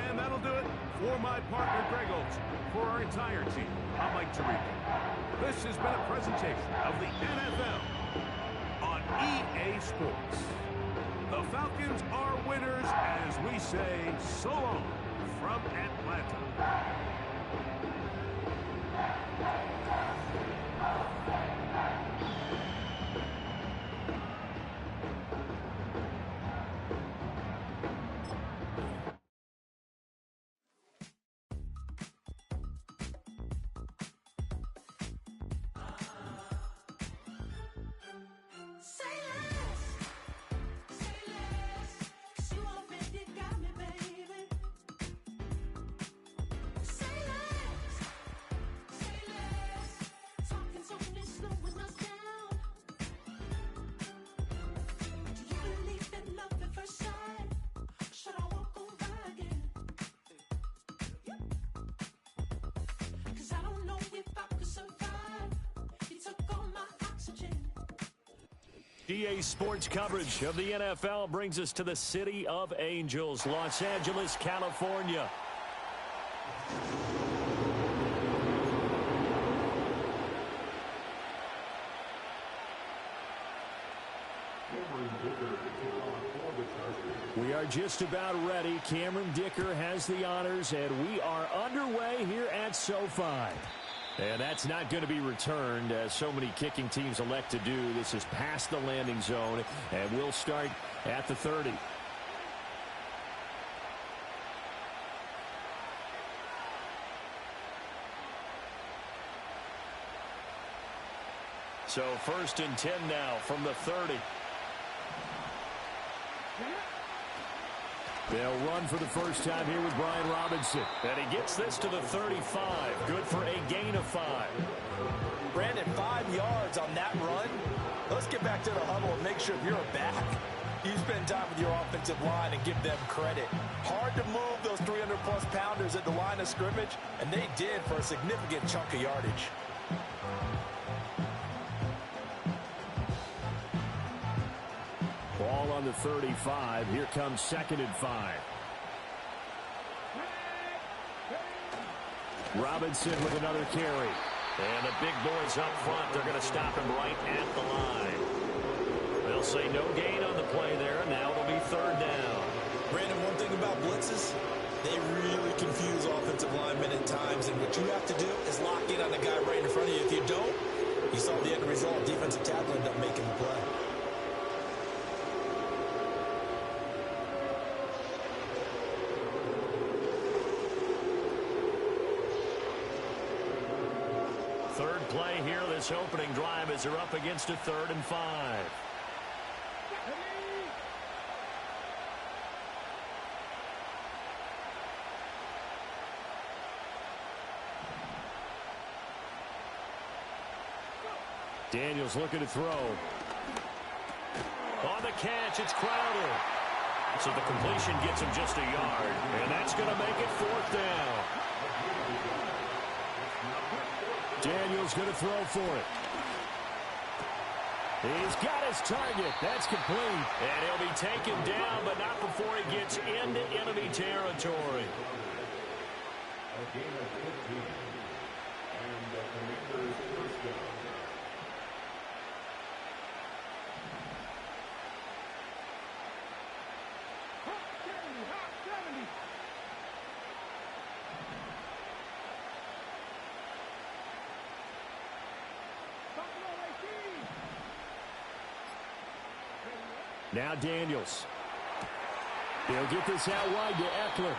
And that'll do it for my partner, Greg Olson. For our entire team, I'm Mike Tirico. This has been a presentation of the NFL on EA Sports. The Falcons are winners as we say so long from Atlanta. EA Sports coverage of the NFL brings us to the City of Angels, Los Angeles, California. We are just about ready. Cameron Dicker has the honors, and we are underway here at SoFi. And that's not going to be returned, as so many kicking teams elect to do. This is past the landing zone, and we'll start at the 30. So 1st and 10 now from the 30. They'll run for the first time here with Brian Robinson. And he gets this to the 35. Good for a gain of 5. Brandon, 5 yards on that run. Let's get back to the huddle and make sure if you're a back, you spend time with your offensive line and give them credit. Hard to move those 300-plus pounders at the line of scrimmage, and they did for a significant chunk of yardage. Ball on the 35. Here comes 2nd and 5. Robinson with another carry. And the big boys up front, they're going to stop him right at the line. They'll say no gain on the play there. Now it'll be 3rd down. Brandon, one thing about blitzes, they really confuse offensive linemen at times. And what you have to do is lock in on the guy right in front of you. If you don't, you saw the end result. Defensive tackle ended up making the play. Third play here, this opening drive, as they're up against a 3rd and 5. Daniels looking to throw. On the catch, it's Crowder. So the completion gets him just a yard, and that's going to make it 4th down. Daniels going to throw for it. He's got his target. That's complete. And he'll be taken down, but not before he gets into enemy territory. A gain of 15. And the Commanders' first down. Now Daniels. He'll get this out wide to Eckler.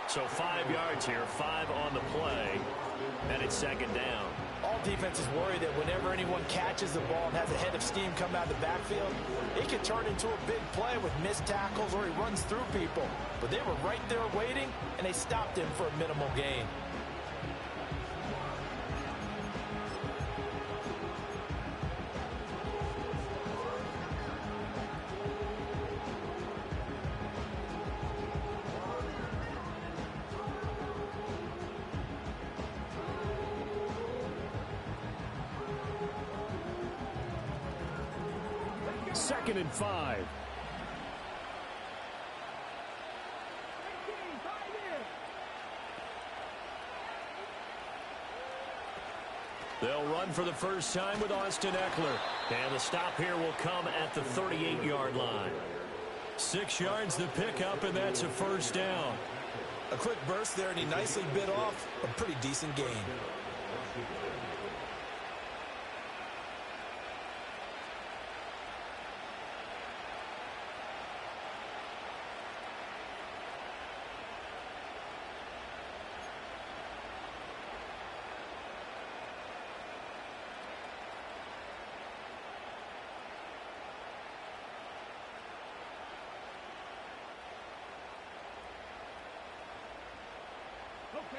So 5 yards here, 5 on the play, and it's 2nd down. All defenses worry that whenever anyone catches the ball and has a head of steam come out of the backfield, it can turn into a big play with missed tackles or he runs through people. But they were right there waiting, and they stopped him for a minimal gain. 2nd and 5. They'll run for the first time with Austin Ekeler. And the stop here will come at the 38-yard line. 6 yards the pickup, and that's a first down. A quick burst there, and he nicely bit off a pretty decent gain.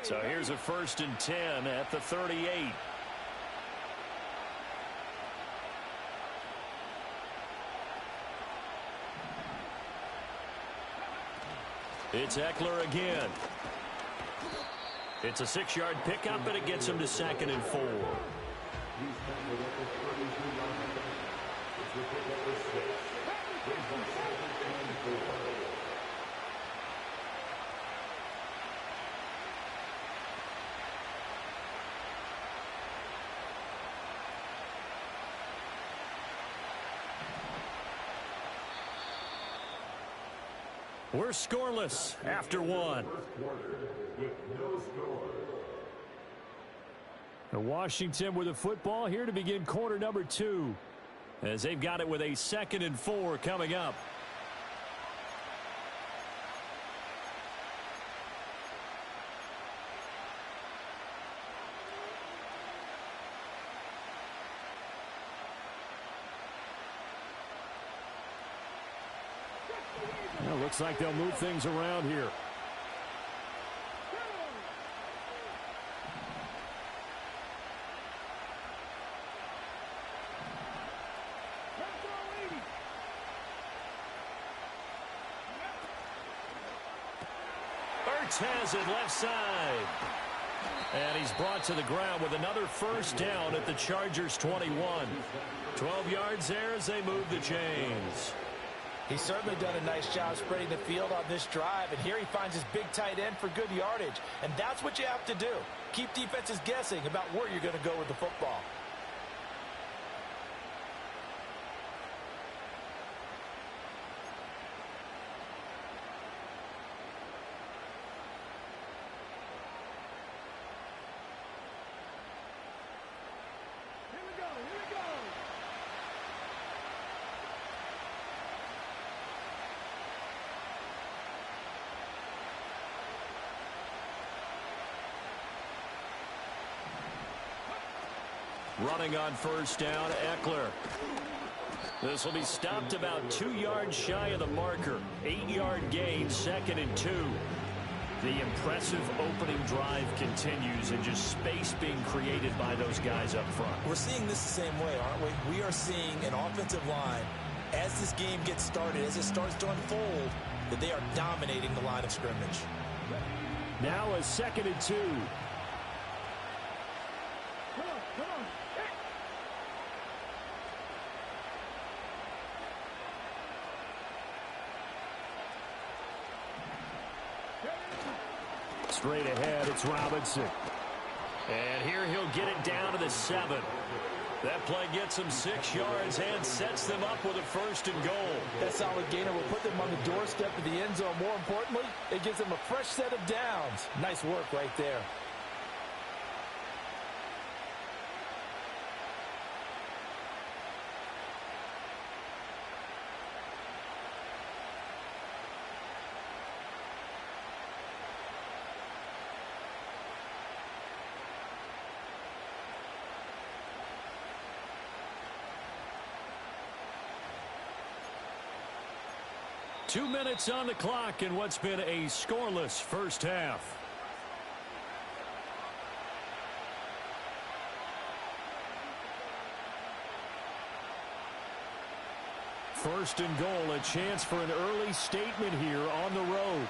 So here's a 1st and 10 at the 38. It's Ekeler again. It's a 6-yard pickup, and it gets him to 2nd and 4. We're scoreless after 1. Washington with the football here to begin quarter number 2. As they've got it with a 2nd and 4 coming up. Well, looks like they'll move things around here. Ertz has it left side. And he's brought to the ground with another first down at the Chargers 21. 12 yards there as they move the chains. He's certainly done a nice job spreading the field on this drive, and here he finds his big tight end for good yardage. And that's what you have to do. Keep defenses guessing about where you're going to go with the football. Running on first down, Ekeler. This will be stopped about 2 yards shy of the marker. 8-yard gain, 2nd and 2. The impressive opening drive continues, and just space being created by those guys up front. We're seeing this the same way, aren't we? We are seeing an offensive line, as this game gets started, as it starts to unfold, that they are dominating the line of scrimmage. Now a 2nd and 2. Straight ahead, it's Robinson. And here he'll get it down to the 7. That play gets him 6 yards and sets them up with a 1st and goal. That solid gainer will put them on the doorstep of the end zone. More importantly, it gives them a fresh set of downs. Nice work right there. Two minutes on the clock in what's been a scoreless first half. First and goal, a chance for an early statement here on the road.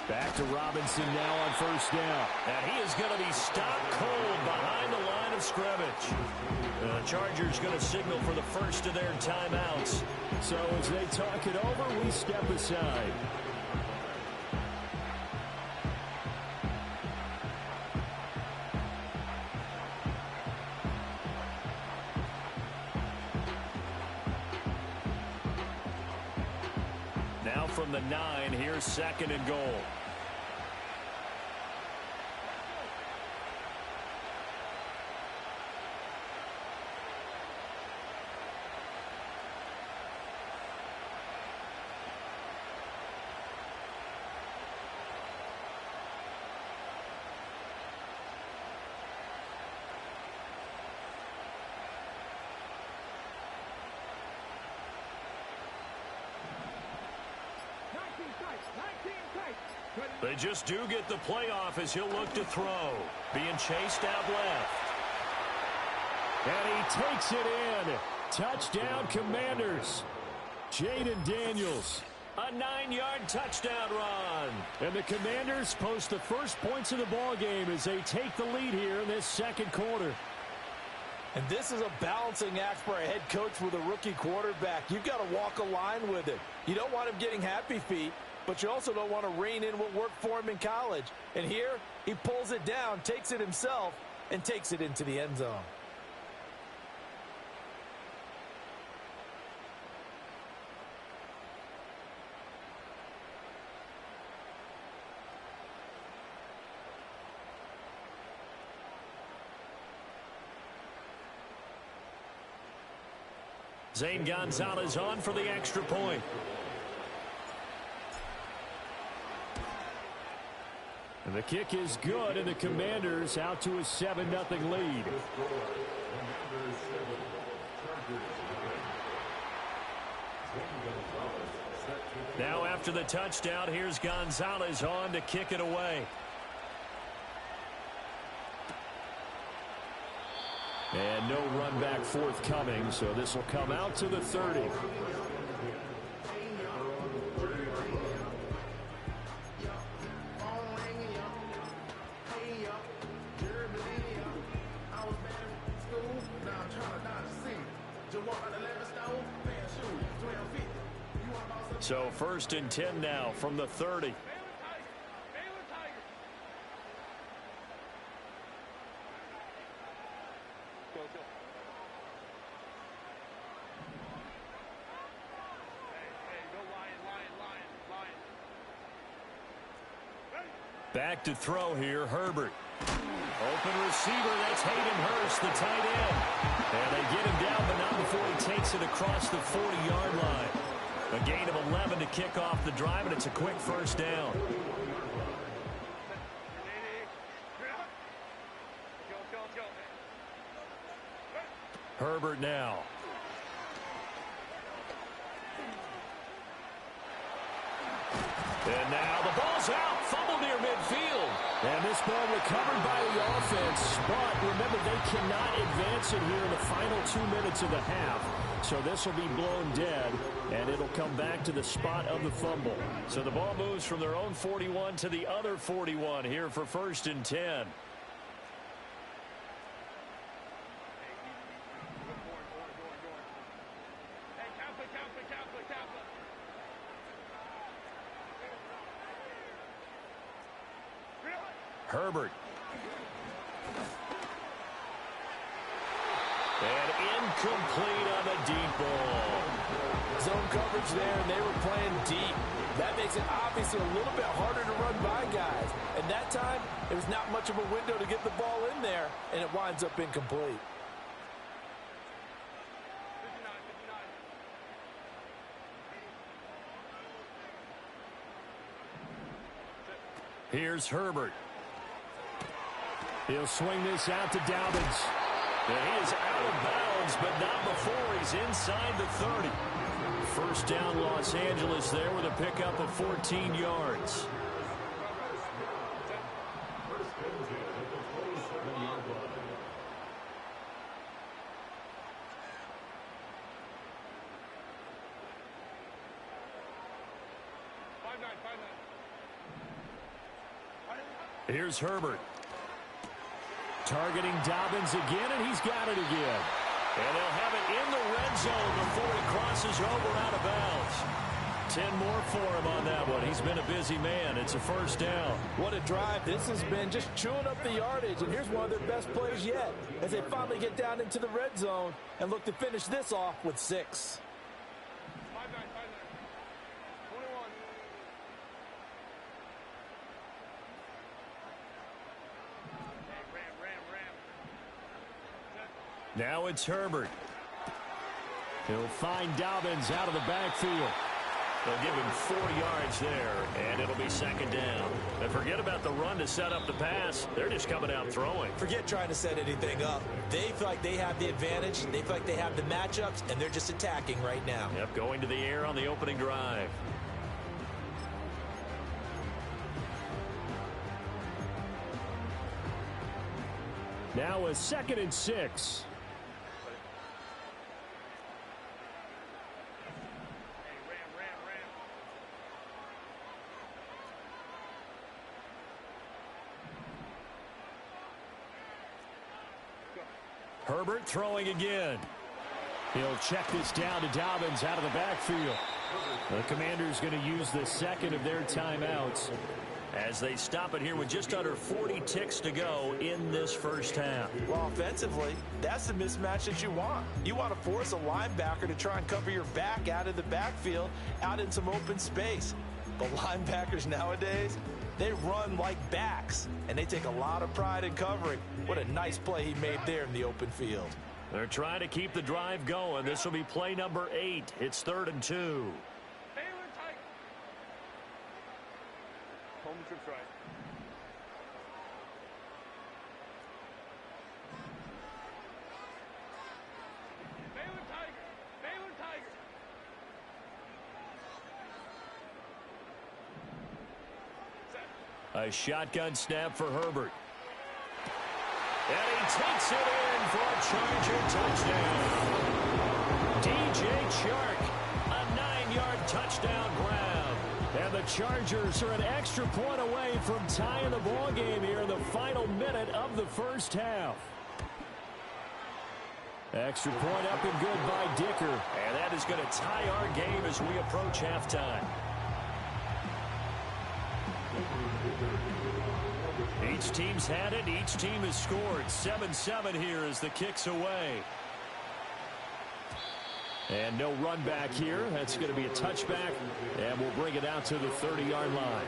Back to Robinson now on first down. And he is going to be stopped cold behind the line of scrimmage. The Chargers going to signal for the first of their timeouts. So as they talk it over, we step aside. Now from the 9, here's 2nd and goal. They just do get the playoff as he'll look to throw. Being chased out left. And he takes it in. Touchdown, Commanders. Jaden Daniels. A 9-yard touchdown run. And the Commanders post the first points of the ball game as they take the lead here in this second quarter. And this is a balancing act for a head coach with a rookie quarterback. You've got to walk a line with it. You don't want him getting happy feet, but you also don't want to rein in what worked for him in college. And here, he pulls it down, takes it himself, and takes it into the end zone. Zane Gonzalez on for the extra point. And the kick is good, and the Commanders out to a 7-0 lead. Now after the touchdown, here's Gonzalez on to kick it away. And no run back forthcoming, so this will come out to the 30. So 1st and 10 now from the 30. Back to throw here, Herbert. Open receiver, that's Hayden Hurst, the tight end. And they get him down, but not before he takes it across the 40-yard line. A gain of 11 to kick off the drive, and it's a quick first down. Herbert now. And now the ball's out. Fumble near midfield. And this ball recovered by the offense. But remember, they cannot advance it here in the final 2 minutes of the half. So this will be blown dead, and it'll come back to the spot of the fumble. So the ball moves from their own 41 to the other 41 here for 1st and 10. Herbert. And incomplete on the deep ball. Zone coverage there, and they were playing deep. That makes it obviously a little bit harder to run by guys. And that time, it was not much of a window to get the ball in there, and it winds up incomplete. Here's Herbert. He'll swing this out to Dobbins. And he is out of bounds, but not before he's inside the 30. First down, Los Angeles there with a pickup of 14 yards. Here's Herbert. Targeting Dobbins again, and he's got it again. And they'll have it in the red zone before he crosses over out of bounds. 10 more for him on that one. He's been a busy man. It's a first down. What a drive this has been, just chewing up the yardage. And here's one of their best plays yet as they finally get down into the red zone and look to finish this off with 6. 21. Now it's Herbert. He'll find Dobbins out of the backfield. They'll give him 4 yards there, and it'll be second down. And forget about the run to set up the pass. They're just coming out throwing. Forget trying to set anything up. They feel like they have the advantage. They feel like they have the matchups, and they're just attacking right now. Yep, going to the air on the opening drive. Now a 2nd and 6. Herbert throwing again. He'll check this down to Dobbins out of the backfield. The Commanders going to use the second of their timeouts as they stop it here with just under 40 ticks to go in this first half. Well, offensively, that's the mismatch that you want. You want to force a linebacker to try and cover your back out of the backfield, out in some open space. But linebackers nowadays, they run like backs, and they take a lot of pride in covering. What a nice play he made there in the open field. They're trying to keep the drive going. This will be play number 8. It's 3rd and 2. Home trip's right. Baylor Tiger! Baylor Tiger! A shotgun snap for Herbert. And he takes it in for a Charger touchdown. DJ Chark, a 9-yard touchdown grab. And the Chargers are an extra point away from tying the ball game here in the final minute of the first half. Extra point up and good by Dicker. And that is going to tie our game as we approach halftime. Each team's had it. Each team has scored. 7-7 here as the kick's away. And no run back here. That's going to be a touchback. And we'll bring it out to the 30-yard line.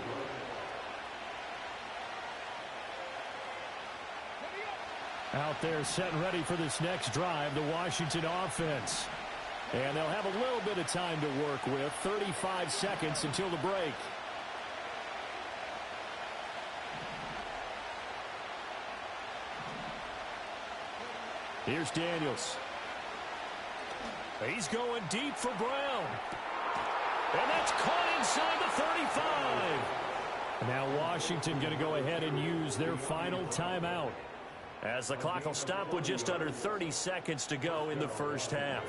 Out there set and ready for this next drive, the Washington offense. And they'll have a little bit of time to work with. 35 seconds until the break. Here's Daniels. He's going deep for Brown. And that's caught inside the 35. Now Washington going to go ahead and use their final timeout, as the clock will stop with just under 30 seconds to go in the first half.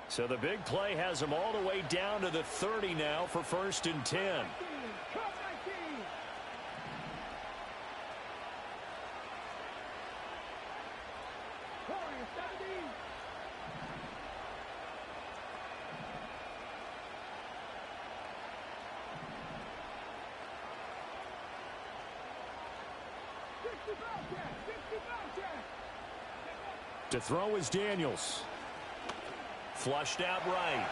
So the big play has them all the way down to the 30 now for 1st and 10. To throw is Daniels. Flushed out right.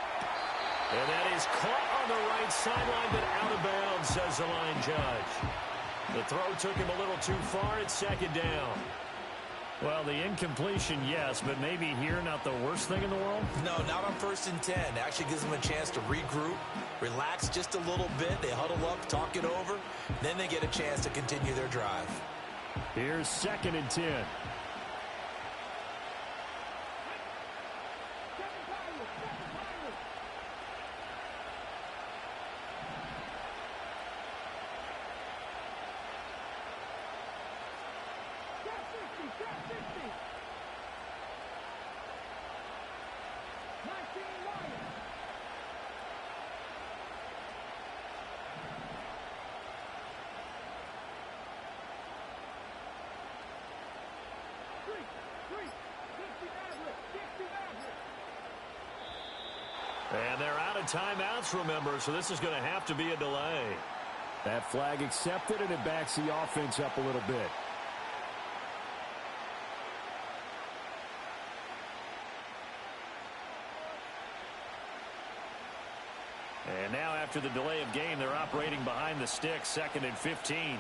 And that is caught on the right sideline, but out of bounds, says the line judge. The throw took him a little too far. It's 2nd down. Well, the incompletion, yes, but maybe here not the worst thing in the world? No, not on 1st and 10. It actually gives them a chance to regroup, relax just a little bit. They huddle up, talk it over. Then they get a chance to continue their drive. Here's 2nd and 10. And they're out of timeouts, remember, so this is going to have to be a delay. That flag accepted, and it backs the offense up a little bit. And now after the delay of game, they're operating behind the stick, 2nd and 15.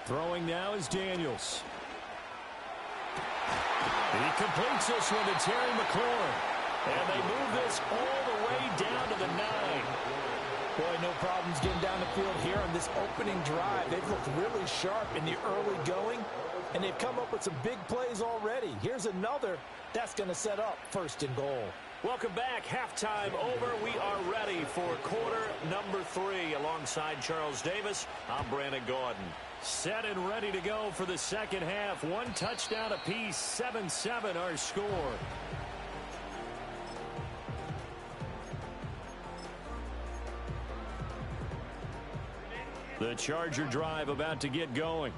Throwing now is Daniels. He completes this one to Terry McLaurin. And they move this all the way down to the 9. Boy, no problems getting down the field here on this opening drive. They've looked really sharp in the early going, and they've come up with some big plays already. Here's another that's going to set up 1st and goal. Welcome back. Halftime over. We are ready for quarter number 3. Alongside Charles Davis, I'm Brandon Gaudin. Set and ready to go for the second half. 1 touchdown apiece. 7-7 our score. The Charger drive about to get going.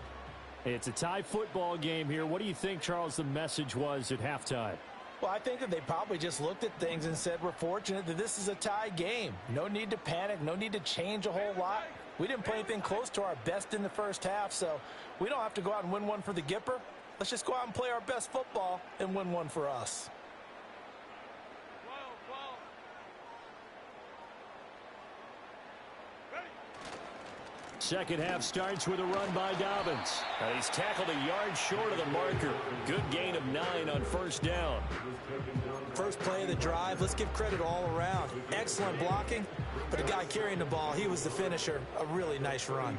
It's a tie football game here. What do you think, Charles, the message was at halftime? Well, I think that they probably just looked at things and said, we're fortunate that this is a tie game. No need to panic. No need to change a whole lot. We didn't play anything close to our best in the first half, so we don't have to go out and win one for the Gipper. Let's just go out and play our best football and win one for us. Second half starts with a run by Dobbins. He's tackled a yard short of the marker. Good gain of 9 on 1st down. First play of the drive, let's give credit all around. Excellent blocking, but the guy carrying the ball, he was the finisher. A really nice run.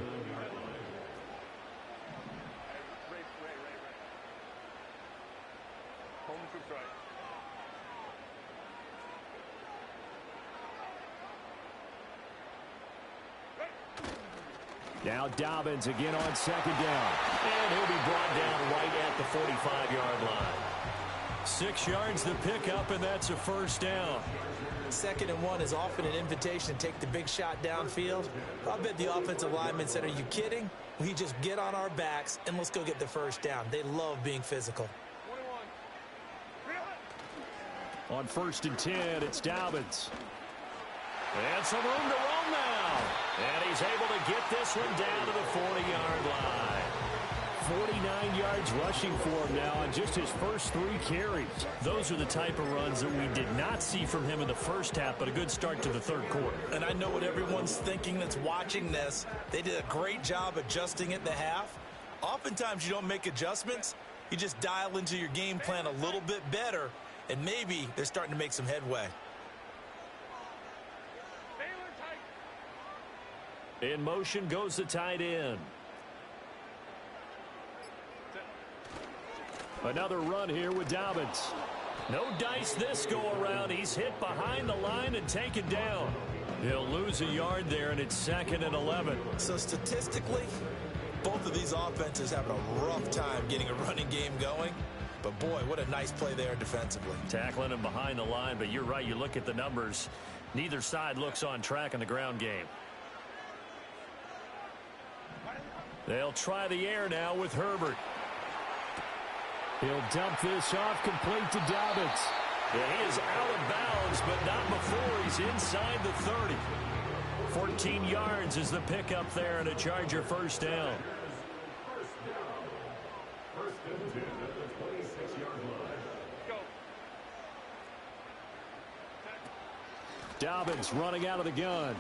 Now Dobbins again on 2nd down. And he'll be brought down right at the 45-yard line. 6 yards the pickup, and that's a 1st down. 2nd and 1 is often an invitation to take the big shot downfield. I bet the offensive lineman said, are you kidding? We just get on our backs and let's go get the 1st down. They love being physical. On 1st and 10, it's Dobbins. And some room to roam now. And he's able to get this one down to the 40-yard line. 49 yards rushing for him now on just his first 3 carries. Those are the type of runs that we did not see from him in the first half, but a good start to the 3rd quarter. And I know what everyone's thinking that's watching this. They did a great job adjusting at the half. Oftentimes you don't make adjustments. You just dial into your game plan a little bit better, and maybe they're starting to make some headway. In motion goes the tight end. Another run here with Dobbins. No dice this go-around. He's hit behind the line and taken down. He'll lose a yard there, and it's 2nd and 11. So statistically, both of these offenses have a rough time getting a running game going. But, boy, what a nice play there defensively. Tackling him behind the line, but you're right. You look at the numbers. Neither side looks on track in the ground game. They'll try the air now with Herbert. He'll dump this off complete to Dobbins. Yeah, he is out of bounds, but not before he's inside the 30. 14 yards is the pickup there, and a Charger 1st down. Dobbins running out of the gun.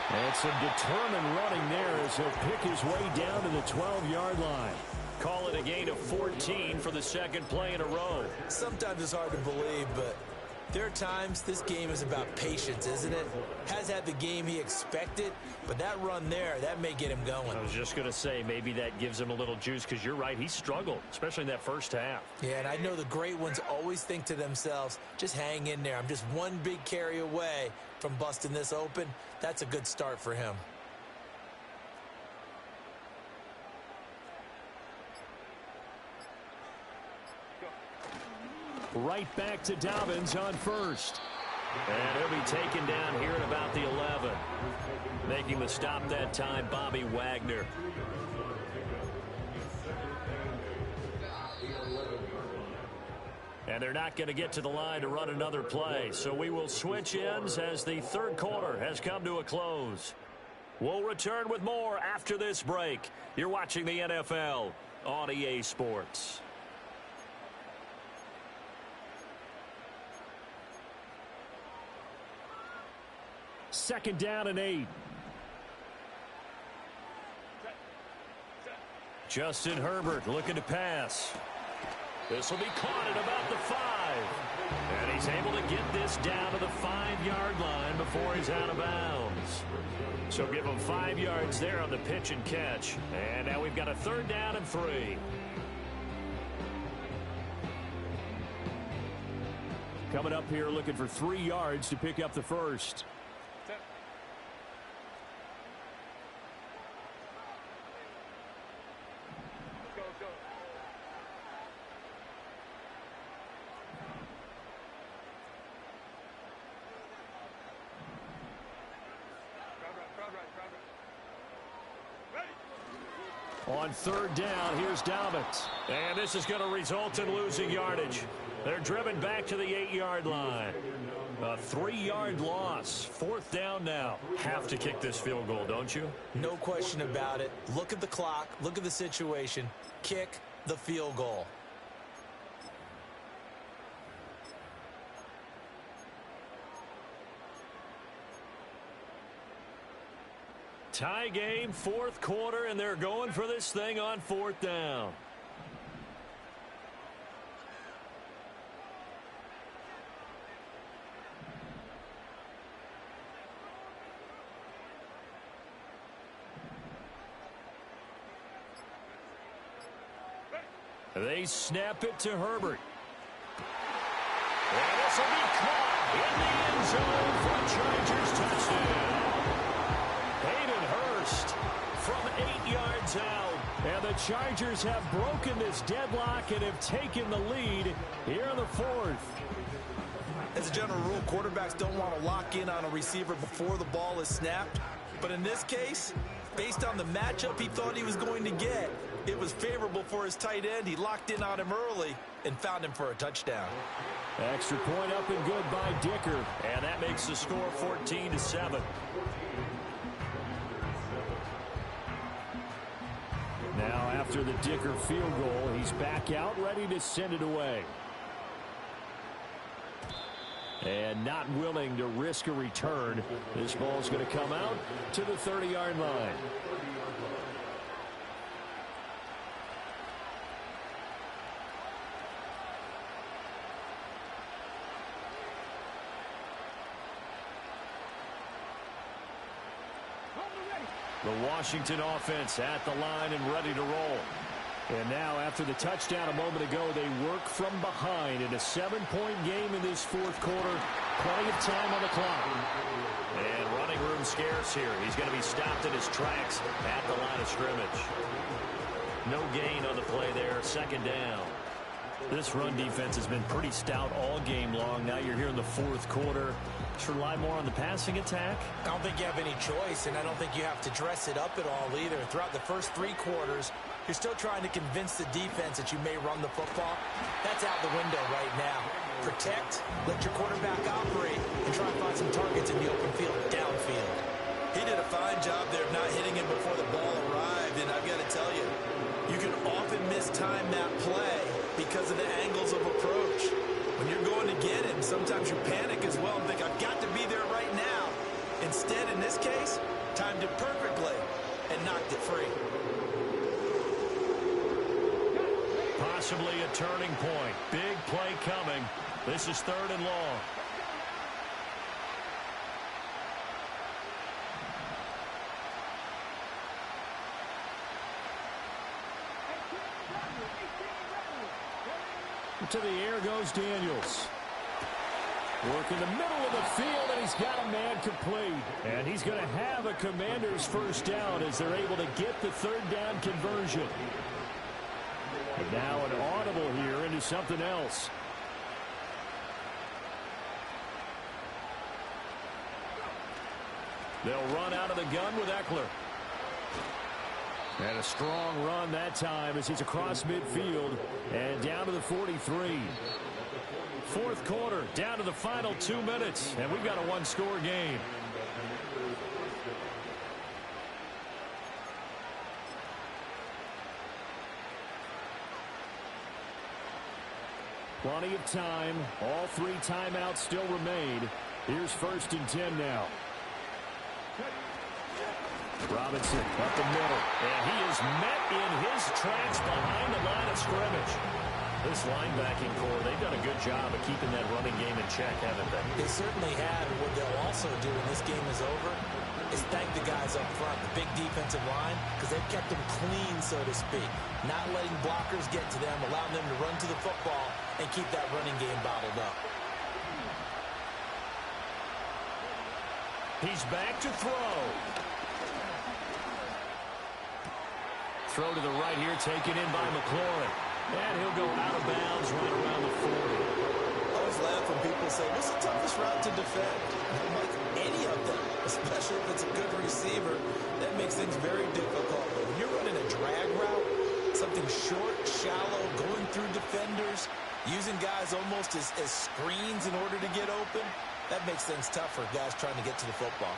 And some determined running there as he'll pick his way down to the 12-yard line. Call it a gain of 14 for the 2nd play in a row. Sometimes it's hard to believe, but there are times this game is about patience, isn't it? Has had the game he expected, but that run there, that may get him going. I was just going to say, maybe that gives him a little juice, because you're right, he struggled, especially in that first half. Yeah, and I know the great ones always think to themselves, just hang in there. I'm just one big carry away from busting this open. That's a good start for him. Right back to Dobbins on first. And he'll be taken down here at about the 11. Making the stop that time, Bobby Wagner. And they're not going to get to the line to run another play. So we will switch ends as the third quarter has come to a close. We'll return with more after this break. You're watching the NFL on EA Sports. Second down and 8. Justin Herbert looking to pass. This will be caught at about the 5. And he's able to get this down to the 5-yard line before he's out of bounds. So give him 5 yards there on the pitch and catch. And now we've got a third down and 3. Coming up here looking for 3 yards to pick up the first. On third down, here's Dobbins. And this is going to result in losing yardage. They're driven back to the 8-yard line. A 3-yard loss. Fourth down now. Have to kick this field goal, don't you? No question about it. Look at the clock. Look at the situation. Kick the field goal. Tie game, fourth quarter, and they're going for this thing on fourth down. They snap it to Herbert. And this will be caught in the end zone for a Chargers touchdown. Hayden Hurst from 8 yards out. And the Chargers have broken this deadlock and have taken the lead here in the fourth. As a general rule, quarterbacks don't want to lock in on a receiver before the ball is snapped. But in this case, based on the matchup he thought he was going to get, it was favorable for his tight end. He locked in on him early and found him for a touchdown. Extra point up and good by Dicker. And that makes the score 14-7. Now after the Dicker field goal, he's back out ready to send it away. And not willing to risk a return. This ball's going to come out to the 30-yard line. The Washington offense at the line and ready to roll. And now after the touchdown a moment ago, they work from behind in a 7-point game in this fourth quarter. Plenty of time on the clock. And running room scarce here. He's going to be stopped in his tracks at the line of scrimmage. No gain on the play there. Second down. This run defense has been pretty stout all game long. Now you're here in the fourth quarter. Should rely more on the passing attack? I don't think you have any choice, and I don't think you have to dress it up at all either. Throughout the first 3 quarters, you're still trying to convince the defense that you may run the football. That's out the window right now. Protect, let your quarterback operate, and try and find some targets in the open field, downfield. He did a fine job there of not hitting him before the ball arrived, and I've got to tell you, you can often mistime that play because of the angles of approach. When you're going to get him, sometimes you panic as well and think, I've got to be there right now. Instead, in this case, timed it perfectly and knocked it free. Possibly a turning point. Big play coming. This is third and long. To the air goes Daniels. Work in the middle of the field, and he's got a man complete. And he's going to have a Commander's first down as they're able to get the third down conversion. And now an audible here into something else. They'll run out of the gun with Eckler. And a strong run that time as he's across midfield and down to the 43. Fourth quarter, down to the final 2 minutes, and we've got a one-score game. Plenty of time. All 3 timeouts still remain. Here's 1st and 10 now. Robinson up the middle, and he is met in his tracks behind the line of scrimmage. This linebacking core, they've done a good job of keeping that running game in check, haven't they? They certainly have. What they'll also do when this game is over is thank the guys up front, the big defensive line, because they've kept them clean, so to speak. Not letting blockers get to them, allowing them to run to the football and keep that running game bottled up. He's back to throw. Throw to the right here, taken in by McLaurin. And he'll go out of bounds right around the 40. I always laugh when people say, what's the toughest route to defend? I'm like, any of them, especially if it's a good receiver. That makes things very difficult. But when you're running a drag route, something short, shallow, going through defenders, using guys almost as screens in order to get open, that makes things tough for guys trying to get to the football.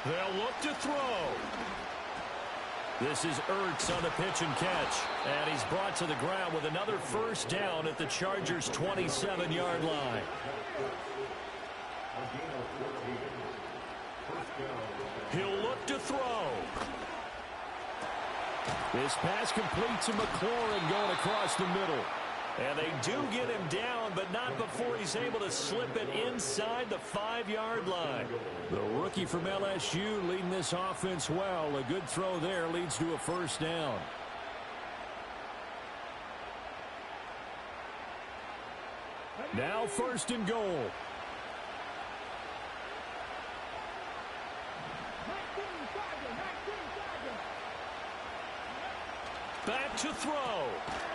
They'll look to throw. This is Ertz on the pitch and catch. And he's brought to the ground with another first down at the Chargers' 27-yard line. He'll look to throw. This pass complete to McLaurin going across the middle. And they do get him down, but not before he's able to slip it inside the 5-yard line. The rookie from LSU leading this offense well. A good throw there leads to a first down. Now 1st and goal. Back to throw.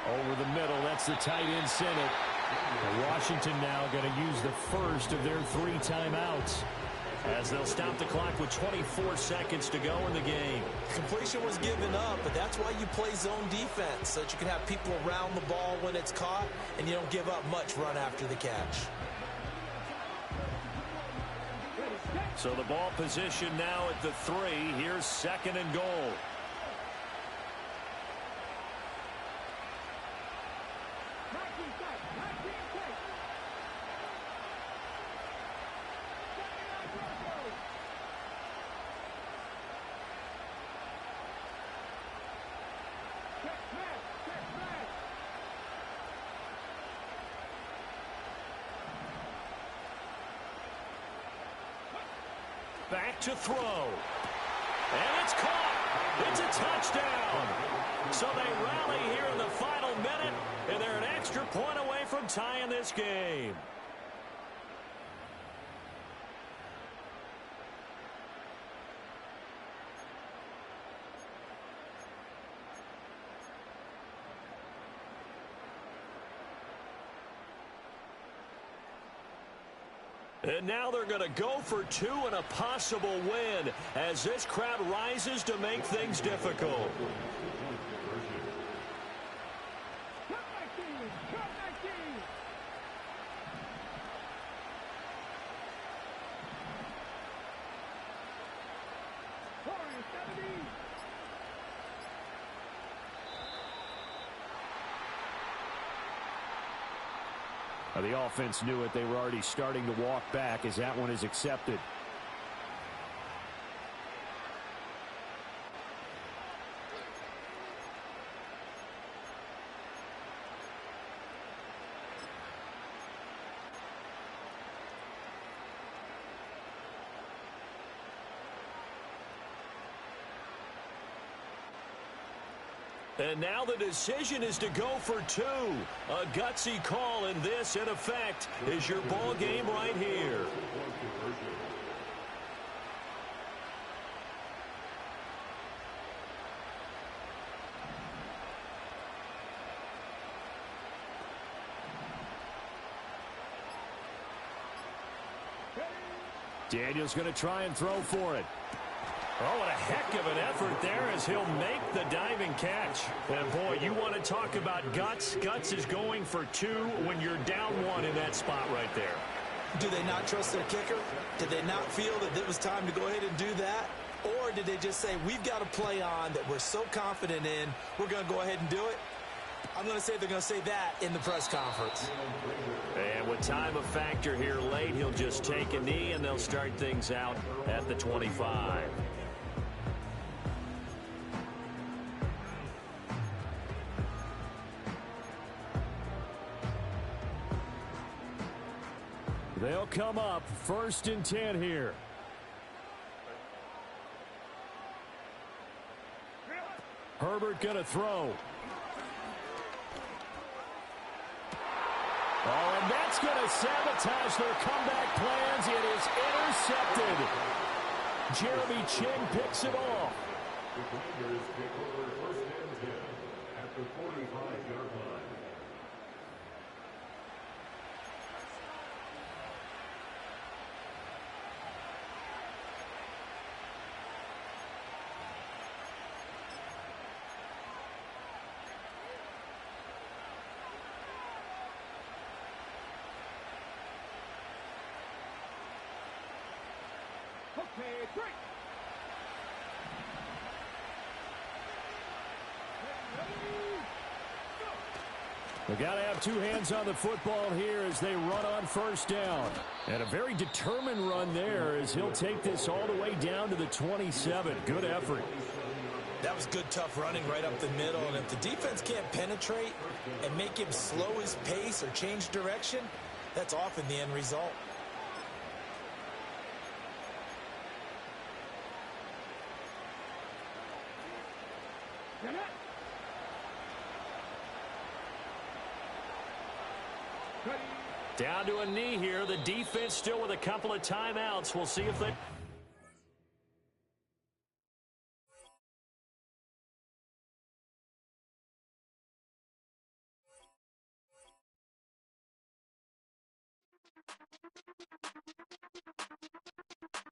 Over the middle, that's the tight end Senate. And Washington now going to use the first of their 3 timeouts as they'll stop the clock with 24 seconds to go in the game. Completion was given up, but that's why you play zone defense, so that you can have people around the ball when it's caught, and you don't give up much run after the catch. So the ball position now at the 3. Here's 2nd and goal. Back to throw. And it's caught. It's a touchdown. So they rally here in the final minute, and they're an extra point away from tying this game. And now they're going to go for 2 and a possible win as this crowd rises to make things difficult. The offense knew it. They were already starting to walk back as that one is accepted. And now the decision is to go for 2. A gutsy call, and this, in effect, is your ball game right here. Daniel's going to try and throw for it. Oh, what a heck of an effort there as he'll make the diving catch. And, boy, you want to talk about guts. Guts is going for 2 when you're down 1 in that spot right there. Do they not trust their kicker? Did they not feel that it was time to go ahead and do that? Or did they just say, we've got a play on that we're so confident in, we're going to go ahead and do it? I'm going to say they're going to say that in the press conference. And with time a factor here late, he'll just take a knee, and they'll start things out at the 25. They'll come up 1st and 10 here. Herbert going to throw. Oh, and that's going to sabotage their comeback plans. It is intercepted. Jeremy Chinn picks it off. The Commanders pick over 1st and 10 at the 45-yard line. Okay, break. They got to have 2 hands on the football here as they run on 1st down. And a very determined run there as he'll take this all the way down to the 27. Good effort. That was good, tough running right up the middle. And if the defense can't penetrate and make him slow his pace or change direction, that's often the end result. Down to a knee here. The defense still with a couple of timeouts. We'll see if they...